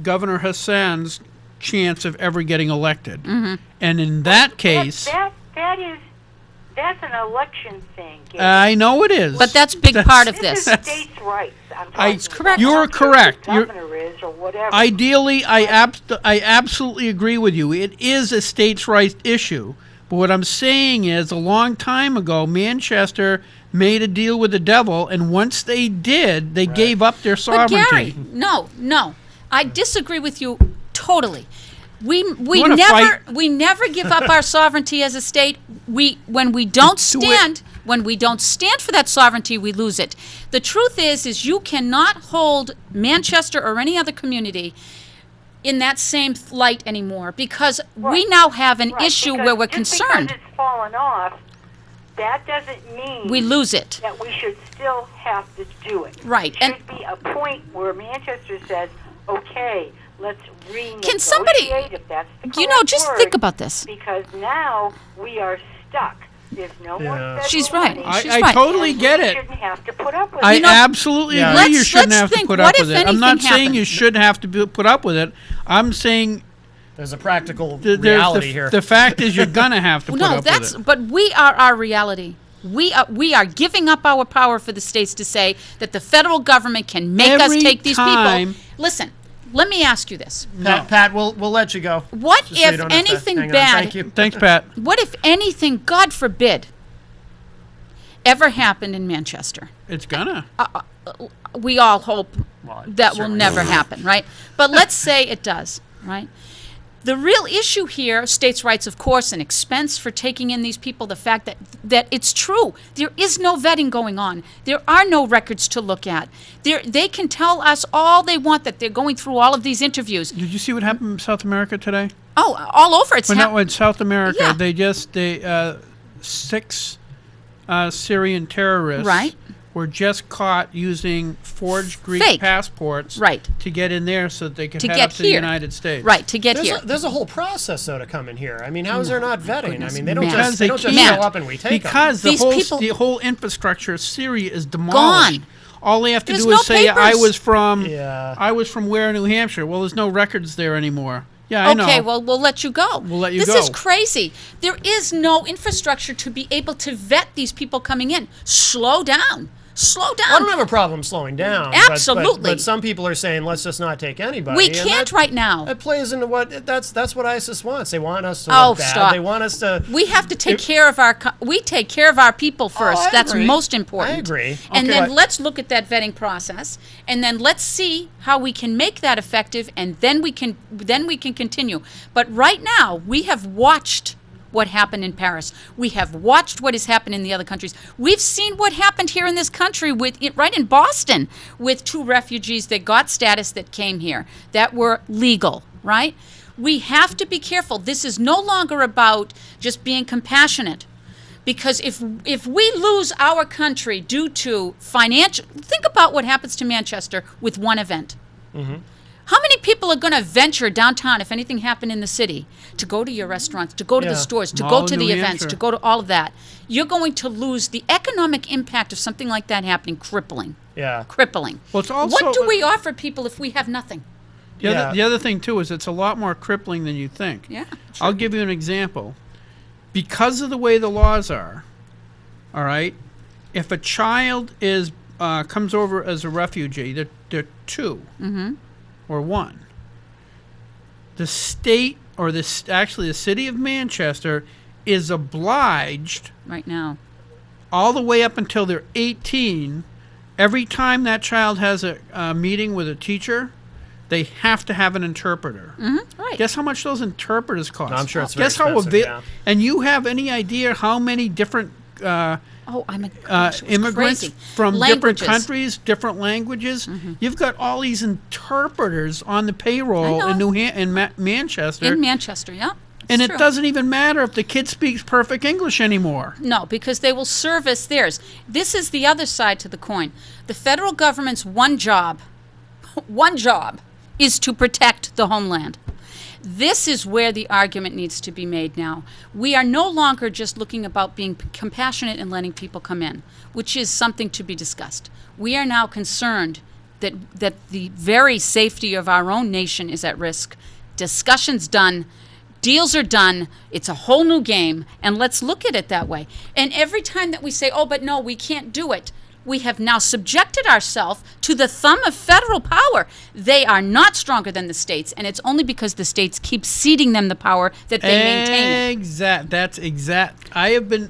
S2: Governor Hassan's chance of ever getting elected. And in that case,
S4: That's an election thing, Gabe.
S2: I know it is.
S3: But that's a big part of
S4: This
S3: this.
S4: is states' rights. I'm talking about.
S3: correct.
S2: You're
S4: I don't care who
S2: correct.
S4: the
S2: You're-
S4: governor is or whatever.
S2: Ideally, I absolutely agree with you. It is a states' rights issue. But what I'm saying is, a long time ago, Manchester made a deal with the devil, and once they did, they gave up their
S3: But
S2: sovereignty.
S3: Gary, no, I disagree with you totally. We
S2: wanna
S3: never give up our sovereignty as a state. When we don't stand for that sovereignty, we lose it. The truth is you cannot hold Manchester or any other community in that same light anymore, because we now have an
S4: Right,
S3: issue
S4: because
S3: where we're
S4: just
S3: concerned.
S4: because it's fallen off, that doesn't mean
S3: We lose it.
S4: that we should still have to do it.
S3: Right,
S4: There
S3: and-
S4: should be a point where Manchester says, okay, let's renegotiate
S3: Can somebody-
S4: if that's the correct
S3: just
S4: word,
S3: think about this.
S4: because now we are stuck. There's no more
S1: Yeah.
S4: federal
S3: She's right.
S4: money,
S3: She's
S2: I
S3: right.
S2: totally
S4: and
S2: get
S4: we
S2: it.
S4: shouldn't have to put up with
S2: I
S4: it.
S2: absolutely
S1: Yeah.
S2: agree. You
S3: Let's-
S2: shouldn't
S3: let's
S2: have to
S3: think,
S2: put
S3: what
S2: up with
S3: if
S2: it. I'm not
S3: anything
S2: saying you
S3: happened?
S2: should have to put up with it. I'm saying
S1: There's a practical
S2: there's
S1: reality here.
S2: the fact is you're gonna have to put
S3: No,
S2: up
S3: that's
S2: with it.
S3: but we are our reality. We are giving up our power for the states to say that the federal government can make us
S2: Every
S3: take these
S2: time-
S3: people. Listen, let me ask you this:
S1: Pat, we'll let you go.
S3: What
S1: Just so you
S3: if
S1: don't have to
S3: anything
S1: hang on.
S3: bad?
S1: Thank you.
S2: Thanks, Pat.
S3: What if anything, God forbid, ever happened in Manchester?
S2: It's gonna.
S3: We all hope
S1: Well, it
S3: that will
S1: certainly
S3: never
S1: will.
S3: happen, right? But let's say it does, right? The real issue here, states' rights, of course, an expense for taking in these people, the fact that it's true. There is no vetting going on. There are no records to look at. They can tell us all they want that they're going through all of these interviews.
S2: Did you see what happened in South America today?
S3: Oh, all over. It's
S2: In South America,
S3: Yeah.
S2: 6 Syrian terrorists
S3: Right.
S2: were just caught using forged Greek
S3: Fake.
S2: passports
S3: Right.
S2: to get in there so that they could
S3: To
S2: head
S3: get
S2: up to the
S3: here.
S2: United States.
S3: right to get here.
S1: There's a whole process though to come in here. I mean, how is there not vetting?
S3: Goodness,
S1: I mean, they don't
S3: Matt.
S1: just they don't just
S3: can't.
S1: show up and we take them.
S2: Because
S3: These people-
S2: the whole infrastructure of Syria is demolished.
S3: Gone.
S2: all they have to
S3: There's
S2: do
S3: no
S2: is say,
S3: papers.
S1: Yeah.
S2: I was from where, New Hampshire. Well, there's no records there anymore. Yeah, I know.
S3: Okay, well, we'll let you go.
S2: We'll let you
S3: This
S2: go.
S3: is crazy. There is no infrastructure to be able to vet these people coming in. Slow down. Slow down.
S1: I don't have a problem slowing down.
S3: Absolutely.
S1: But some people are saying, let's just not take anybody.
S3: We
S1: and
S3: can't
S1: that-
S3: right now.
S1: That plays into that's what ISIS wants. They want us to
S3: Oh,
S1: look bad.
S3: stop.
S1: They want us to.
S3: We have to take care of our. We take care of our people first.
S1: I
S3: That's
S1: agree.
S3: most important.
S1: I agree.
S3: And
S1: Okay.
S3: then
S1: But-
S3: let's look at that vetting process, and then let's see how we can make that effective, and then we can continue. But right now, we have watched what happened in Paris. We have watched what has happened in the other countries. We've seen what happened here in this country right in Boston with 2 refugees that got status that came here that were legal, right? We have to be careful. This is no longer about just being compassionate. Because if we lose our country due to financial, think about what happens to Manchester with one event. How many people are going to venture downtown if anything happened in the city to go to your restaurants, to go to
S1: Yeah.
S3: the stores, to
S2: All
S3: go
S2: of
S3: to the
S2: New
S3: events,
S2: Hampshire.
S3: to go to all of that? You're going to lose the economic impact of something like that happening. Crippling.
S1: Yeah.
S3: Crippling.
S2: Well, it's also-
S3: what do we offer people if we have nothing?
S1: Yeah.
S2: The other thing, too, is it's a lot more crippling than you think.
S3: Yeah.
S2: I'll give you an example. Because of the way the laws are, all right, if a child comes over as a refugee, they're 2 or 1. The state, or actually the city of Manchester, is obliged
S3: Right now.
S2: all the way up until they're 18. Every time that child has a meeting with a teacher, they have to have an interpreter.
S3: Right.
S2: Guess how much those interpreters cost?
S1: I'm sure it's very
S2: Guess how
S1: expensive, yeah.
S2: And you have any idea how many different
S3: Oh, I'm a gosh, it was
S2: immigrants
S3: crazy.
S2: from
S3: Languages.
S2: different countries, different languages? You've got all these interpreters on the payroll
S3: I
S2: in
S3: know.
S2: Manchester,
S3: In Manchester, yeah.
S2: and
S3: It's
S2: it
S3: true.
S2: doesn't even matter if the kid speaks perfect English anymore.
S3: No, because they will service theirs. This is the other side to the coin. The federal government's one job is to protect the homeland. This is where the argument needs to be made now. We are no longer just looking about being compassionate and letting people come in, which is something to be discussed. We are now concerned that the very safety of our own nation is at risk. Discussions done, deals are done, it's a whole new game, and let's look at it that way. And every time that we say, oh, but no, we can't do it, we have now subjected ourselves to the thumb of federal power. They are not stronger than the states, and it's only because the states keep ceding them the power that they maintain it.
S2: That's exact. I have been,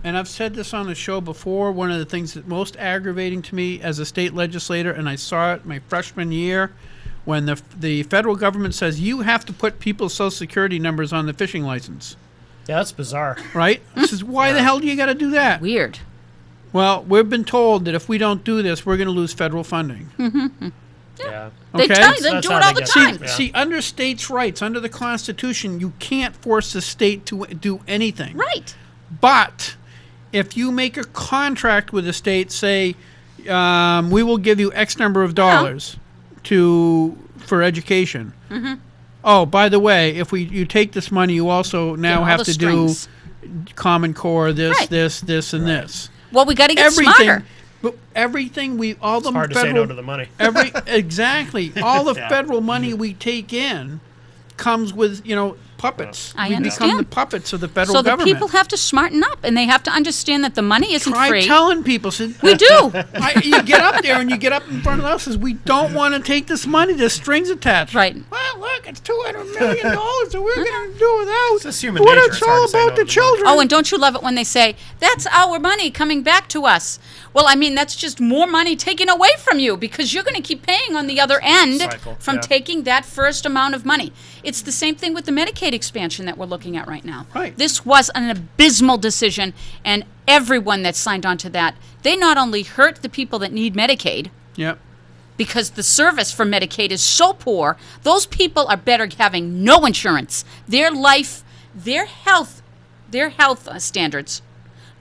S2: and I've said this on the show before, one of the things that's most aggravating to me as a state legislator, and I saw it my freshman year, when the federal government says you have to put people's social security numbers on the fishing license,
S1: Yeah, that's bizarre.
S2: right? This is why the hell do you got to do that?
S3: Weird.
S2: Well, we've been told that if we don't do this, we're going to lose federal funding.
S1: Yeah.
S3: They
S2: Okay.
S3: tell you, they
S1: That's
S3: do
S1: how
S3: it all
S1: they
S3: the
S1: get-
S3: time.
S1: Yeah.
S2: See, under states' rights, under the Constitution, you can't force the state to do anything.
S3: Right.
S2: But if you make a contract with the state, say, we will give you X number of dollars for education. Oh, by the way, if you take this money, you also now
S3: all
S2: have
S3: the
S2: to
S3: strings.
S2: do Common Core, this,
S3: Right.
S2: this, and this.
S3: Well, we got to get
S2: Everything,
S3: smarter.
S2: but everything all the
S1: Hard to say
S2: federal,
S1: no to the money.
S2: exactly, all the
S1: Yeah.
S2: federal money we take in comes with puppets.
S3: I
S2: we become
S3: understand.
S2: the puppets of the federal
S3: So the
S2: government.
S3: people have to smarten up, and they have to understand that the money isn't
S2: Try
S3: free.
S2: telling people.
S3: We do.
S2: You get up there and you get up in front of us and says, we don't want to take this money. There's strings attached.
S3: Right.
S2: Well, look, it's $200 million that we're going to do without.
S1: just human
S2: What
S1: nature.
S2: it's
S1: It's hard
S2: all
S1: to say
S2: about
S1: no
S2: the
S1: to the
S2: children.
S3: Oh, and don't you love it when they say, that's our money coming back to us? Well, I mean, that's just more money taken away from you because you're going to keep paying on the other end
S1: Cycle,
S3: from
S1: yeah.
S3: taking that first amount of money. It's the same thing with the Medicaid expansion that we're looking at right now.
S2: Right.
S3: This was an abysmal decision, and everyone that signed on to that, they not only hurt the people that need Medicaid,
S2: Yep.
S3: because the service for Medicaid is so poor, those people are better having no insurance. Their life, their health standards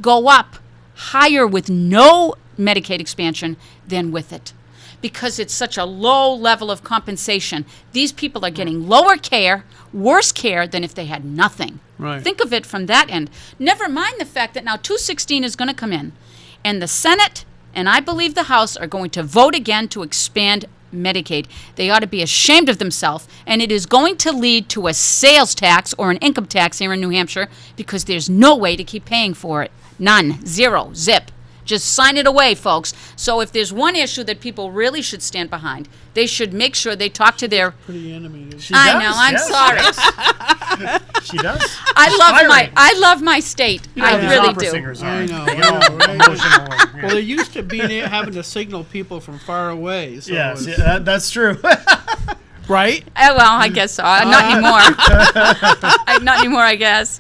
S3: go up higher with no Medicaid expansion than with it. Because it's such a low level of compensation. These people are getting lower care, worse care than if they had nothing.
S2: Right.
S3: Think of it from that end. Never mind the fact that now 216 is going to come in, and the Senate and I believe the House are going to vote again to expand Medicaid. They ought to be ashamed of themselves, and it is going to lead to a sales tax or an income tax here in New Hampshire because there's no way to keep paying for it. None. Zero. Zip. Just sign it away, folks. So if there's one issue that people really should stand behind, they should make sure they talk to their...
S2: Pretty animated.
S1: She
S3: I
S1: does,
S3: know, I'm
S1: yes.
S3: sorry.
S1: She does.
S3: I love my state. I
S1: These
S3: really
S1: opera
S3: do.
S1: singers are.
S2: I know,
S1: They get all
S2: right?
S1: emotional and- yeah.
S2: Well, they're used to having to signal people from far away. So
S1: Yes,
S2: it's-
S1: yeah, that's true.
S2: right?
S3: Well, I guess so. Not anymore. Not anymore, I guess.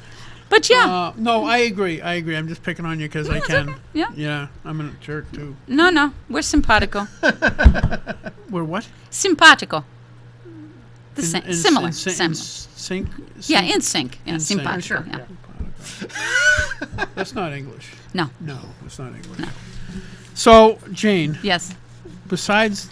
S3: But yeah,
S2: No, I agree. I'm just picking on you because I
S3: it's
S2: can.
S3: okay. Yeah.
S2: Yeah, I'm a jerk too.
S3: no, we're simpatico.
S2: We're what?
S3: Simpatico. The same,
S2: In
S3: similar.
S2: sync.
S3: Yeah, in sync. Yeah,
S2: In sync.
S3: simpatico.
S1: Sure,
S3: Yeah.
S2: That's not English.
S3: No.
S2: No, that's not English. So, Jane,
S3: Yes.
S2: besides.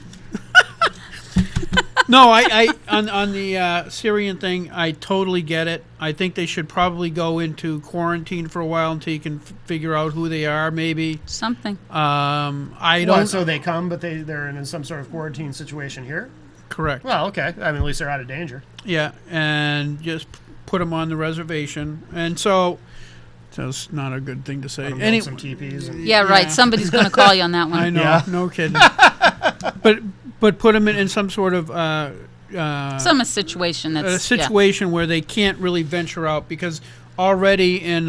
S2: No, I on the Syrian thing, I totally get it. I think they should probably go into quarantine for a while until you can figure out who they are. Maybe.
S3: Something.
S2: I
S1: Well,
S2: don't.
S1: so they come, but they're in some sort of quarantine situation here?
S2: Correct.
S1: Well, okay. I mean, at least they're out of danger.
S2: Yeah, and just put them on the reservation, and so that's not a good thing to say.
S1: Let 'em build
S2: Any,
S1: some teepees. And,
S3: Yeah, right.
S2: Yeah.
S3: Somebody's going to call you on that one.
S2: I know,
S1: Yeah.
S2: no kidding. but put them in some sort of
S3: Some situation that's
S2: a situation where they can't really venture out because already in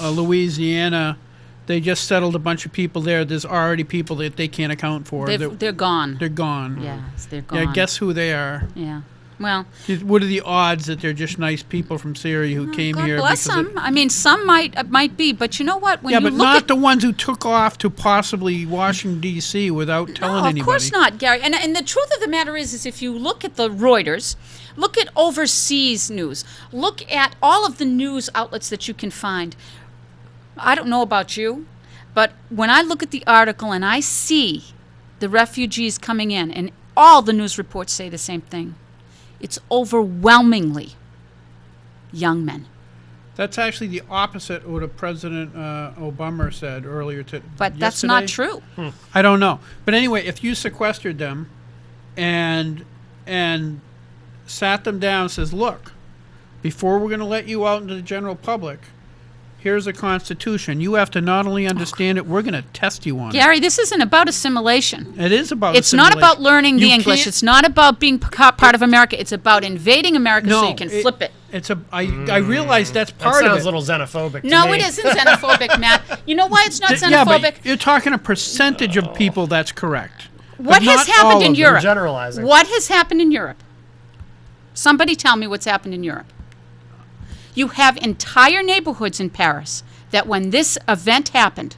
S2: Louisiana, they just settled a bunch of people there. There's already people that they can't account for.
S3: They're gone.
S2: They're gone.
S3: Yes, they're gone.
S2: Yeah, guess who they are?
S3: Yeah. Well,
S2: What are the odds that they're just nice people from Syria who came
S3: God
S2: here?
S3: bless
S2: because
S3: them. I mean, some might be, but you know what? When
S2: Yeah,
S3: you
S2: but
S3: look
S2: not
S3: at
S2: the ones who took off to possibly Washington D.C. without telling
S3: no,
S2: anybody.
S3: of course not, Gary. And the truth of the matter is if you look at the Reuters, look at overseas news, look at all of the news outlets that you can find. I don't know about you, but when I look at the article and I see the refugees coming in, and all the news reports say the same thing, it's overwhelmingly young men.
S2: That's actually the opposite of what President Obama said earlier today.
S3: But that's not true.
S2: I don't know. But anyway, if you sequestered them and sat them down and says, look, before we're going to let you out into the general public, here's a constitution. You have to not only understand it, we're going to test you on
S3: Gary, this isn't about assimilation.
S2: it. It is about
S3: It's not
S2: assimilation.
S3: about learning the
S2: You
S3: English.
S2: can't-
S3: It's not about being part of America. It's about invading America so
S2: No,
S3: you can flip it.
S2: It's I realize that's
S1: that
S2: part of
S1: sounds
S2: it.
S1: a little xenophobic to
S3: No,
S1: me.
S3: it isn't xenophobic, Matt. You know why it's not
S2: Yeah,
S3: xenophobic?
S2: but you're talking a percentage of people that's correct.
S3: What
S2: But
S3: has
S2: not all
S3: happened in
S2: of them.
S3: Europe?
S1: Generalizing.
S3: What has happened in Europe? Somebody tell me what's happened in Europe. You have entire neighborhoods in Paris that when this event happened,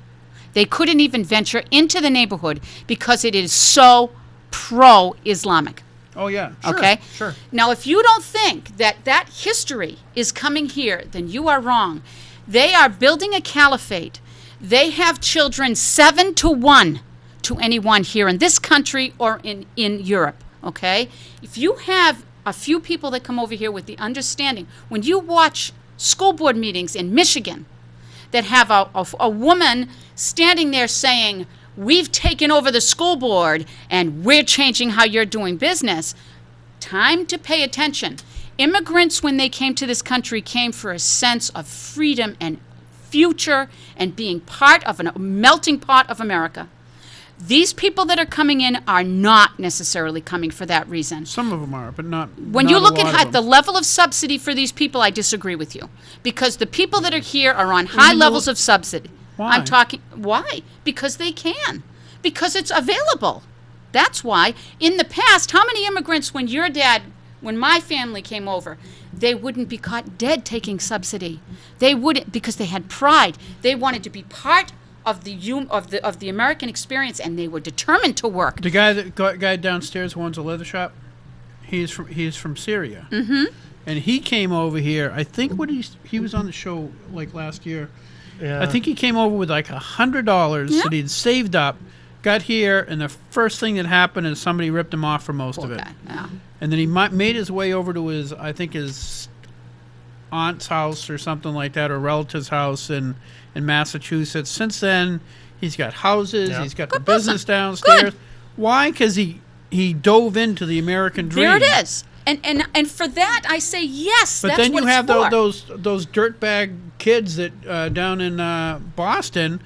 S3: they couldn't even venture into the neighborhood because it is so pro-Islamic.
S2: Oh, yeah. Sure,
S3: Okay?
S2: Sure.
S3: Now, if you don't think that that history is coming here, then you are wrong. They are building a caliphate. They have children 7-1 to anyone here in this country or in Europe. Okay? If you have a few people that come over here with the understanding, when you watch school board meetings in Michigan that have a woman standing there saying, we've taken over the school board and we're changing how you're doing business. Time to pay attention. Immigrants, when they came to this country, came for a sense of freedom and future and being part of a melting pot of America. These people that are coming in are not necessarily coming for that reason.
S2: Some of them are, but not.
S3: When
S2: not
S3: you
S2: a
S3: look
S2: lot of
S3: at
S2: them.
S3: the level of subsidy for these people, I disagree with you. Because the people that are here are on high levels of subsidy.
S2: Why?
S3: I'm talking, why? Because they can. Because it's available. That's why. In the past, how many immigrants, when my family came over, they wouldn't be caught dead taking subsidy. They wouldn't, because they had pride. They wanted to be part of the American experience, and they were determined to work.
S2: The guy downstairs who owns a leather shop, he's from Syria. Mm-hmm. And he came over here. I think he was on the show like last year.
S1: Yeah.
S2: I think he came over with like $100
S3: Yeah.
S2: that he'd saved up, got here, and the first thing that happened is somebody ripped him off for most of it.
S3: Okay, yeah.
S2: And then he made his way over to his aunt's house or something like that, or relative's house in Massachusetts. Since then, He's got houses.
S1: Yeah.
S2: He's got the business downstairs. Why? Because he dove into the American dream.
S3: There it is. And for that, I say yes.
S2: But
S3: that's
S2: then
S3: what
S2: you
S3: it's
S2: have
S3: for.
S2: those dirtbag kids that down in Boston.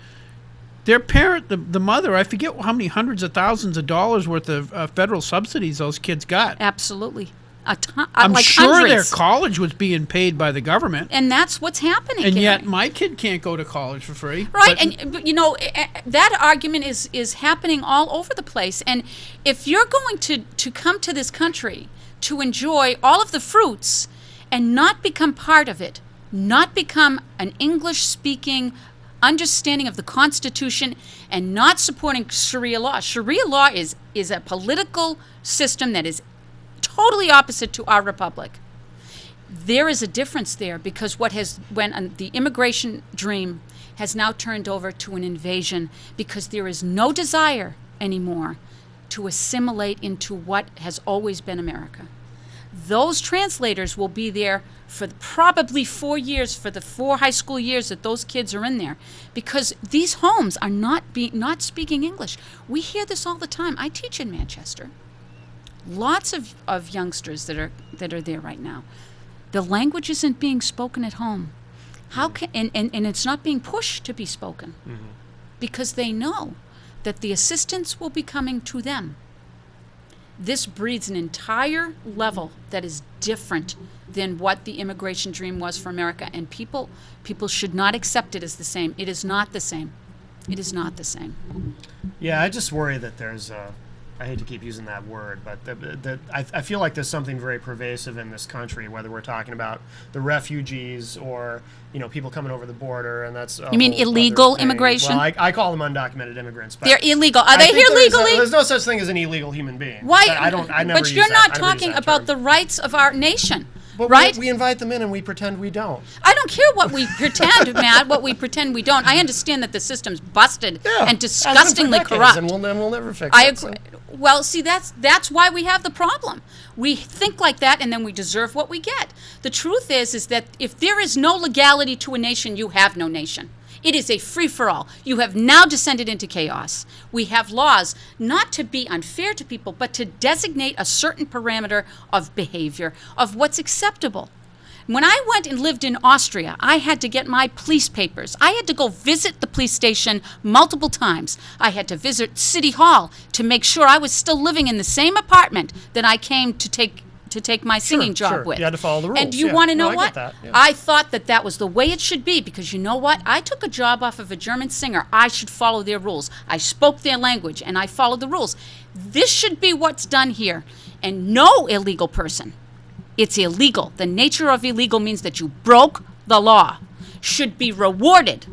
S2: Their parent, the mother, I forget how many hundreds of thousands of dollars worth of federal subsidies those kids got.
S3: Absolutely. A ton,
S2: I'm
S3: like
S2: sure
S3: hundreds.
S2: their college was being paid by the government.
S3: And that's what's happening.
S2: And yet
S3: Gary.
S2: my kid can't go to college for free.
S3: Right,
S2: But
S3: but, you know, that argument is happening all over the place. And if you're going to come to this country to enjoy all of the fruits and not become part of it, not become an English-speaking understanding of the Constitution, and not supporting Sharia law. Sharia law is a political system that is totally opposite to our republic. There is a difference there, because when the immigration dream has now turned over to an invasion, because there is no desire anymore to assimilate into what has always been America. Those translators will be there for probably 4 years, for the 4 high school years that those kids are in there, because these homes are not speaking English. We hear this all the time. I teach in Manchester. Lots of youngsters that are there right now. The language isn't being spoken at home. How can and it's not being pushed to be spoken, because they know that the assistance will be coming to them. This breeds an entire level that is different than what the immigration dream was for America, and people should not accept it as the same. It is not the same. It is not the same.
S1: Yeah, I just worry that there's I hate to keep using that word, but I feel like there's something very pervasive in this country, whether we're talking about the refugees or, you know, people coming over the border, and that's
S3: You mean illegal immigration?
S1: Well, I call them undocumented immigrants. But
S3: They're illegal. Are
S1: I
S3: they
S1: think
S3: here
S1: there's
S3: legally?
S1: There's no such thing as an illegal human being.
S3: Why?
S1: I never
S3: But
S1: use
S3: you're
S1: that.
S3: not
S1: I never use
S3: talking
S1: that
S3: about
S1: term.
S3: the rights of our nation,
S1: But
S3: right?
S1: we invite them in and we pretend we don't.
S3: I don't care what we pretend, Matt, what we pretend we don't. I understand that the system's busted
S1: Yeah,
S3: and
S1: has been for
S3: disgustingly
S1: decades,
S3: corrupt.
S1: and we'll never fix
S3: I
S1: it. so.
S3: agree. Well, see, that's why we have the problem. We think like that, and then we deserve what we get. The truth is that if there is no legality to a nation, you have no nation. It is a free-for-all. You have now descended into chaos. We have laws not to be unfair to people, but to designate a certain parameter of behavior, of what's acceptable. When I went and lived in Austria, I had to get my police papers. I had to go visit the police station multiple times. I had to visit City Hall to make sure I was still living in the same apartment that I came to take my singing job
S1: sure.
S3: with.
S1: You had to follow the rules.
S3: And you
S1: Yeah.
S3: want to know
S1: No, I
S3: what?
S1: get that. Yeah.
S3: I thought that was the way it should be, because you know what? I took a job off of a German singer. I should follow their rules. I spoke their language, and I followed the rules. This should be what's done here. And no illegal person, it's illegal. The nature of illegal means that you broke the law, should be rewarded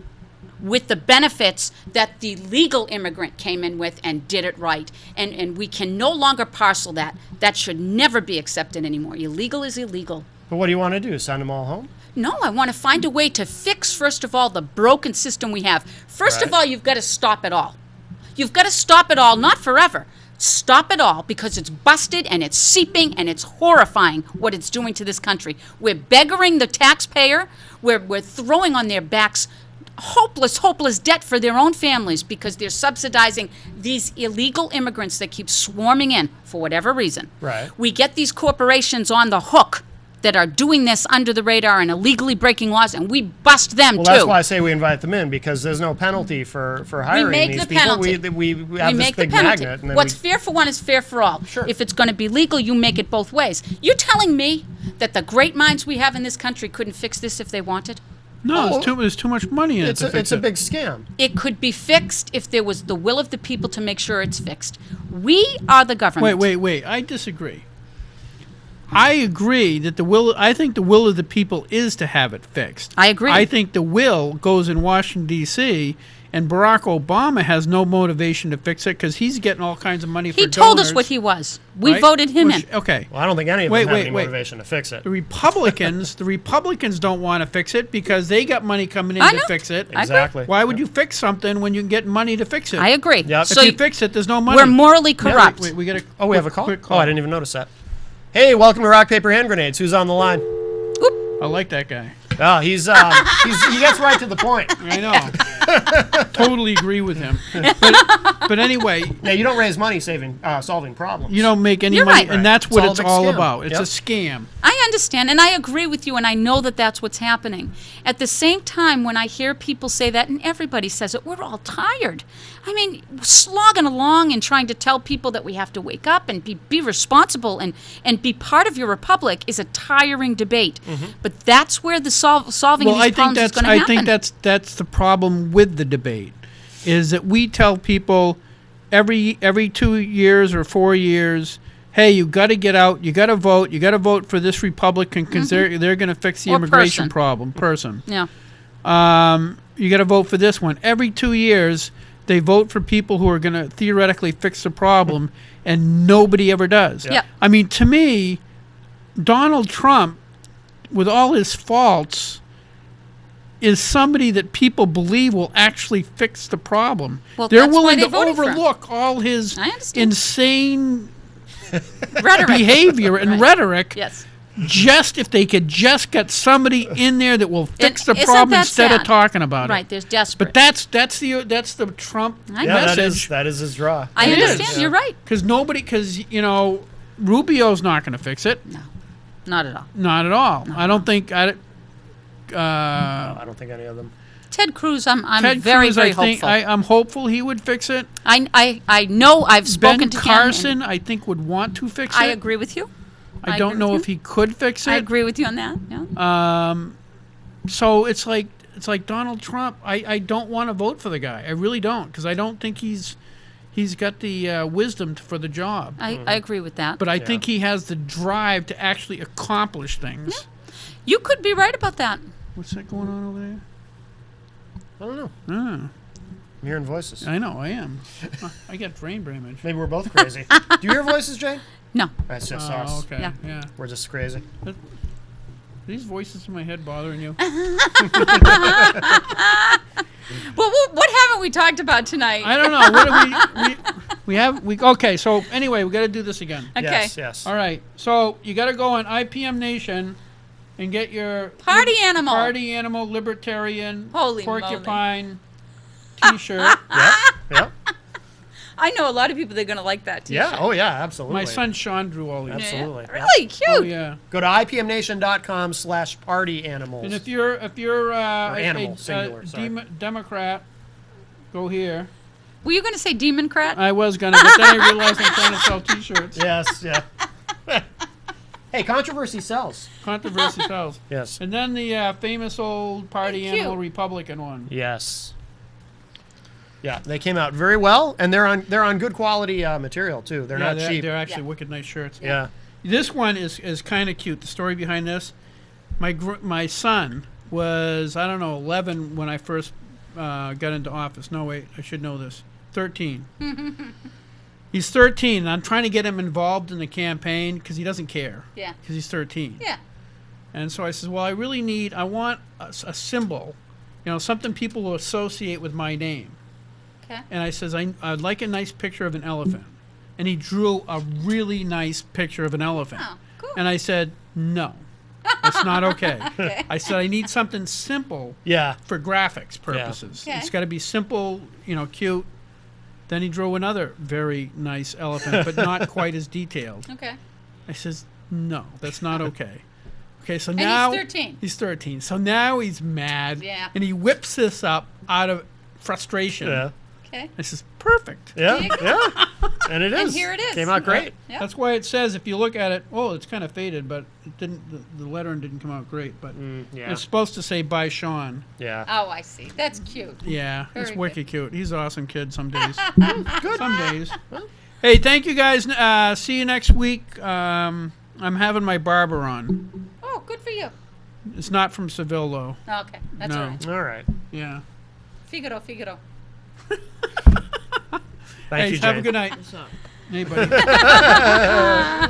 S3: with the benefits that the legal immigrant came in with and did it right. And we can no longer parcel that. That should never be accepted anymore. Illegal is illegal.
S1: But what do you want to do? Send them all home?
S3: No, I want to find a way to fix, first of all, the broken system we have. First of
S1: Right.
S3: all, you've got to stop it all. You've got to stop it all, not forever. Stop it all, because it's busted and it's seeping and it's horrifying what it's doing to this country. We're beggaring the taxpayer. We're throwing on their backs hopeless debt for their own families, because they're subsidizing these illegal immigrants that keep swarming in for whatever reason.
S1: Right.
S3: We get these corporations on the hook that are doing this under the radar and illegally breaking laws, and we bust them
S1: Well,
S3: too.
S1: that's why I say we invite them in, because there's no penalty for hiring
S3: make
S1: these
S3: the
S1: people.
S3: penalty.
S1: We have this
S3: make the
S1: big
S3: penalty.
S1: magnet. And then
S3: What's fair for one is fair for all.
S1: Sure.
S3: If it's going to be legal, you make it both ways. You're telling me that the great minds we have in this country couldn't fix this if they wanted?
S2: No, there's too much money in it
S1: it's
S2: to
S1: a,
S2: fix
S1: it's a
S2: it.
S1: big scam.
S3: It could be fixed if there was the will of the people to make sure it's fixed. We are the government.
S2: Wait. I disagree. I agree that I think the will of the people is to have it fixed.
S3: I agree.
S2: I think the will goes in Washington, D.C., and Barack Obama has no motivation to fix it because he's getting all kinds of money for
S3: He
S2: donors.
S3: told us what he was. We
S2: right?
S3: voted him in.
S2: Okay.
S1: Well, I don't think any of them have any motivation to fix it.
S2: The Republicans don't want to fix it because they got money coming in
S3: I
S2: to
S3: know.
S2: fix it.
S3: I agree.
S1: Exactly.
S2: Why would you fix something when you can get money to fix it?
S3: I agree.
S1: Yep.
S3: So
S2: If you fix it, there's no money.
S3: we're morally corrupt.
S2: Wait, we got a
S1: Oh, we have a call?
S2: quick
S1: Oh, I didn't even notice that. Hey, welcome to Rock, Paper, Hand Grenades. Who's on the line?
S2: I like that guy.
S1: Oh, he gets right to the point.
S2: I know. Totally agree with him. But anyway,
S1: Yeah, you don't raise money solving problems.
S2: you don't make any
S3: You're
S2: money,
S3: right.
S2: and that's
S1: It's
S2: what
S1: all a
S2: it's
S1: big
S2: all
S1: scam.
S2: about. It's
S1: Yep.
S2: a scam.
S3: I understand, and I agree with you, and I know that that's what's happening. At the same time, when I hear people say that, and everybody says it, we're all tired. I mean, slogging along and trying to tell people that we have to wake up and be responsible and be part of your republic is a tiring debate. But that's where the solving
S2: Well,
S3: these
S2: I think
S3: problems is
S2: that's
S3: going to happen.
S2: that's the problem with the debate, is that we tell people every 2 years or 4 years, hey, you got to get out, you got to vote, you got to vote for this Republican because they're going to fix the
S3: Or
S2: immigration
S3: person.
S2: problem. Person,
S3: Yeah.
S2: you got to vote for this one. Every 2 years, they vote for people who are going to theoretically fix the problem, and nobody ever does.
S3: Yeah.
S2: I mean, to me, Donald Trump, with all his faults, is somebody that people believe will actually fix the problem.
S3: Well,
S2: They're
S3: that's why
S2: willing
S3: they
S2: to
S3: voted for him.
S2: overlook all his
S3: I understand.
S2: insane
S3: Rhetoric.
S2: behavior and
S3: Right.
S2: rhetoric,
S3: Yes.
S2: just if they could just get somebody in there that will fix the
S3: isn't
S2: problem
S3: that
S2: instead of
S3: sad?
S2: talking about
S3: Right.
S2: it.
S3: There's desperate.
S2: But that's the Trump
S3: I
S1: Yeah,
S3: know.
S2: message.
S1: that is his draw.
S3: I
S2: It is.
S3: understand. You're right.
S2: Because Rubio's not going to fix it.
S3: No, not at all.
S2: Not at all. I don't think.
S1: No, I don't think any of them.
S3: Ted Cruz, I'm
S2: Ted
S3: very,
S2: Cruz,
S3: very
S2: I think,
S3: hopeful.
S2: I'm hopeful he would fix it.
S3: I know I've spoken
S2: Ben
S3: to him.
S2: Carson, I think, would want to fix it.
S3: I agree with you.
S2: I
S3: I
S2: don't
S3: agree
S2: know
S3: with
S2: if he could fix
S3: I
S2: it.
S3: agree with you on that. Yeah.
S2: So it's like Donald Trump. I don't want to vote for the guy. I really don't, because I don't think he's got the wisdom for the job.
S3: I agree with that.
S2: But I think he has the drive to actually accomplish things.
S3: you could be right about that.
S2: What's that going on over there?
S1: I don't know.
S2: Ah,
S1: I'm hearing voices.
S2: I know, I am. I get brain damage.
S1: Maybe we're both crazy. Do you hear voices, Jane?
S3: No.
S1: That's just
S2: Oh,
S1: us.
S2: okay.
S3: Yeah.
S2: Yeah.
S1: We're just crazy.
S2: Are these voices in my head bothering you?
S3: Well, what haven't we talked about tonight?
S2: I don't know. What do we okay, so anyway, we got to do this again.
S3: Okay.
S1: Yes.
S2: All right. So, you got to go on IPM Nation and get your
S3: Party animal.
S2: Party animal libertarian
S3: Holy
S2: porcupine t-shirt.
S1: Yep.
S3: I know a lot of people that are going to like that t-shirt.
S1: Yeah. Oh, yeah. Absolutely.
S2: My son Sean drew all these.
S3: Yeah.
S1: Absolutely.
S3: Really cute.
S2: Oh yeah.
S1: Go to ipmnation.com/partyanimalz.
S2: And if you're
S1: animal, singular, sorry.
S2: Democrat, go here.
S3: Were you going to say Democrat?
S2: I was gonna, but then I realized I'm trying to sell t-shirts.
S1: Yes. Yeah. Hey, controversy sells.
S2: Controversy sells.
S1: Yes.
S2: And then the famous old party
S3: Cute.
S2: animal Republican one.
S1: Yes. Yeah, they came out very well, and they're on good quality material too. They're not cheap.
S2: They're actually
S3: Yeah.
S2: wicked nice shirts.
S1: Yeah.
S2: This one is kind of cute. The story behind this, my son was, I don't know, 11 when I first got into office. No, wait, I should know this. 13. He's 13. And I'm trying to get him involved in the campaign because he doesn't care.
S3: Yeah.
S2: Because he's 13.
S3: Yeah.
S2: And so I says, well, I want a symbol, something people will associate with my name.
S3: Okay.
S2: And I says, I'd like a nice picture of an elephant. And he drew a really nice picture of an elephant.
S3: Oh, cool.
S2: And I said, no, that's not okay.
S3: Okay.
S2: I said, I need something simple
S1: Yeah.
S2: for graphics purposes.
S3: Okay.
S2: It's got to be simple, cute. Then he drew another very nice elephant, but not quite as detailed.
S3: Okay.
S2: I says, no, that's not okay. Okay, so
S3: he's
S2: now
S3: 13.
S2: He's 13. So now he's mad.
S3: Yeah.
S2: And he whips this up out of frustration.
S1: Yeah.
S3: Okay.
S2: I says, perfect.
S1: Yeah.
S3: There you go.
S1: Yeah. And it is.
S3: And here it is.
S1: Came out great.
S3: Yeah.
S2: That's why it says, if you look at it, it's kind of faded, but it didn't. The lettering didn't come out great. But
S1: Yeah.
S2: it's supposed to say by Sean.
S1: Yeah.
S3: Oh, I see. That's cute.
S2: Yeah, it's
S3: Very
S2: wicked cute. He's an awesome kid some days.
S1: Good.
S2: Some days. Hey, thank you guys. See you next week. I'm having my barber on.
S3: Oh, good for you.
S2: It's not from Seville, though.
S3: Okay. That's
S2: No.
S3: all right.
S1: All right.
S2: Yeah.
S3: Figaro.
S1: Thank
S2: Hey,
S1: you,
S2: have a
S1: Jane.
S2: good night.
S5: What's up?
S2: Hey, buddy.
S5: I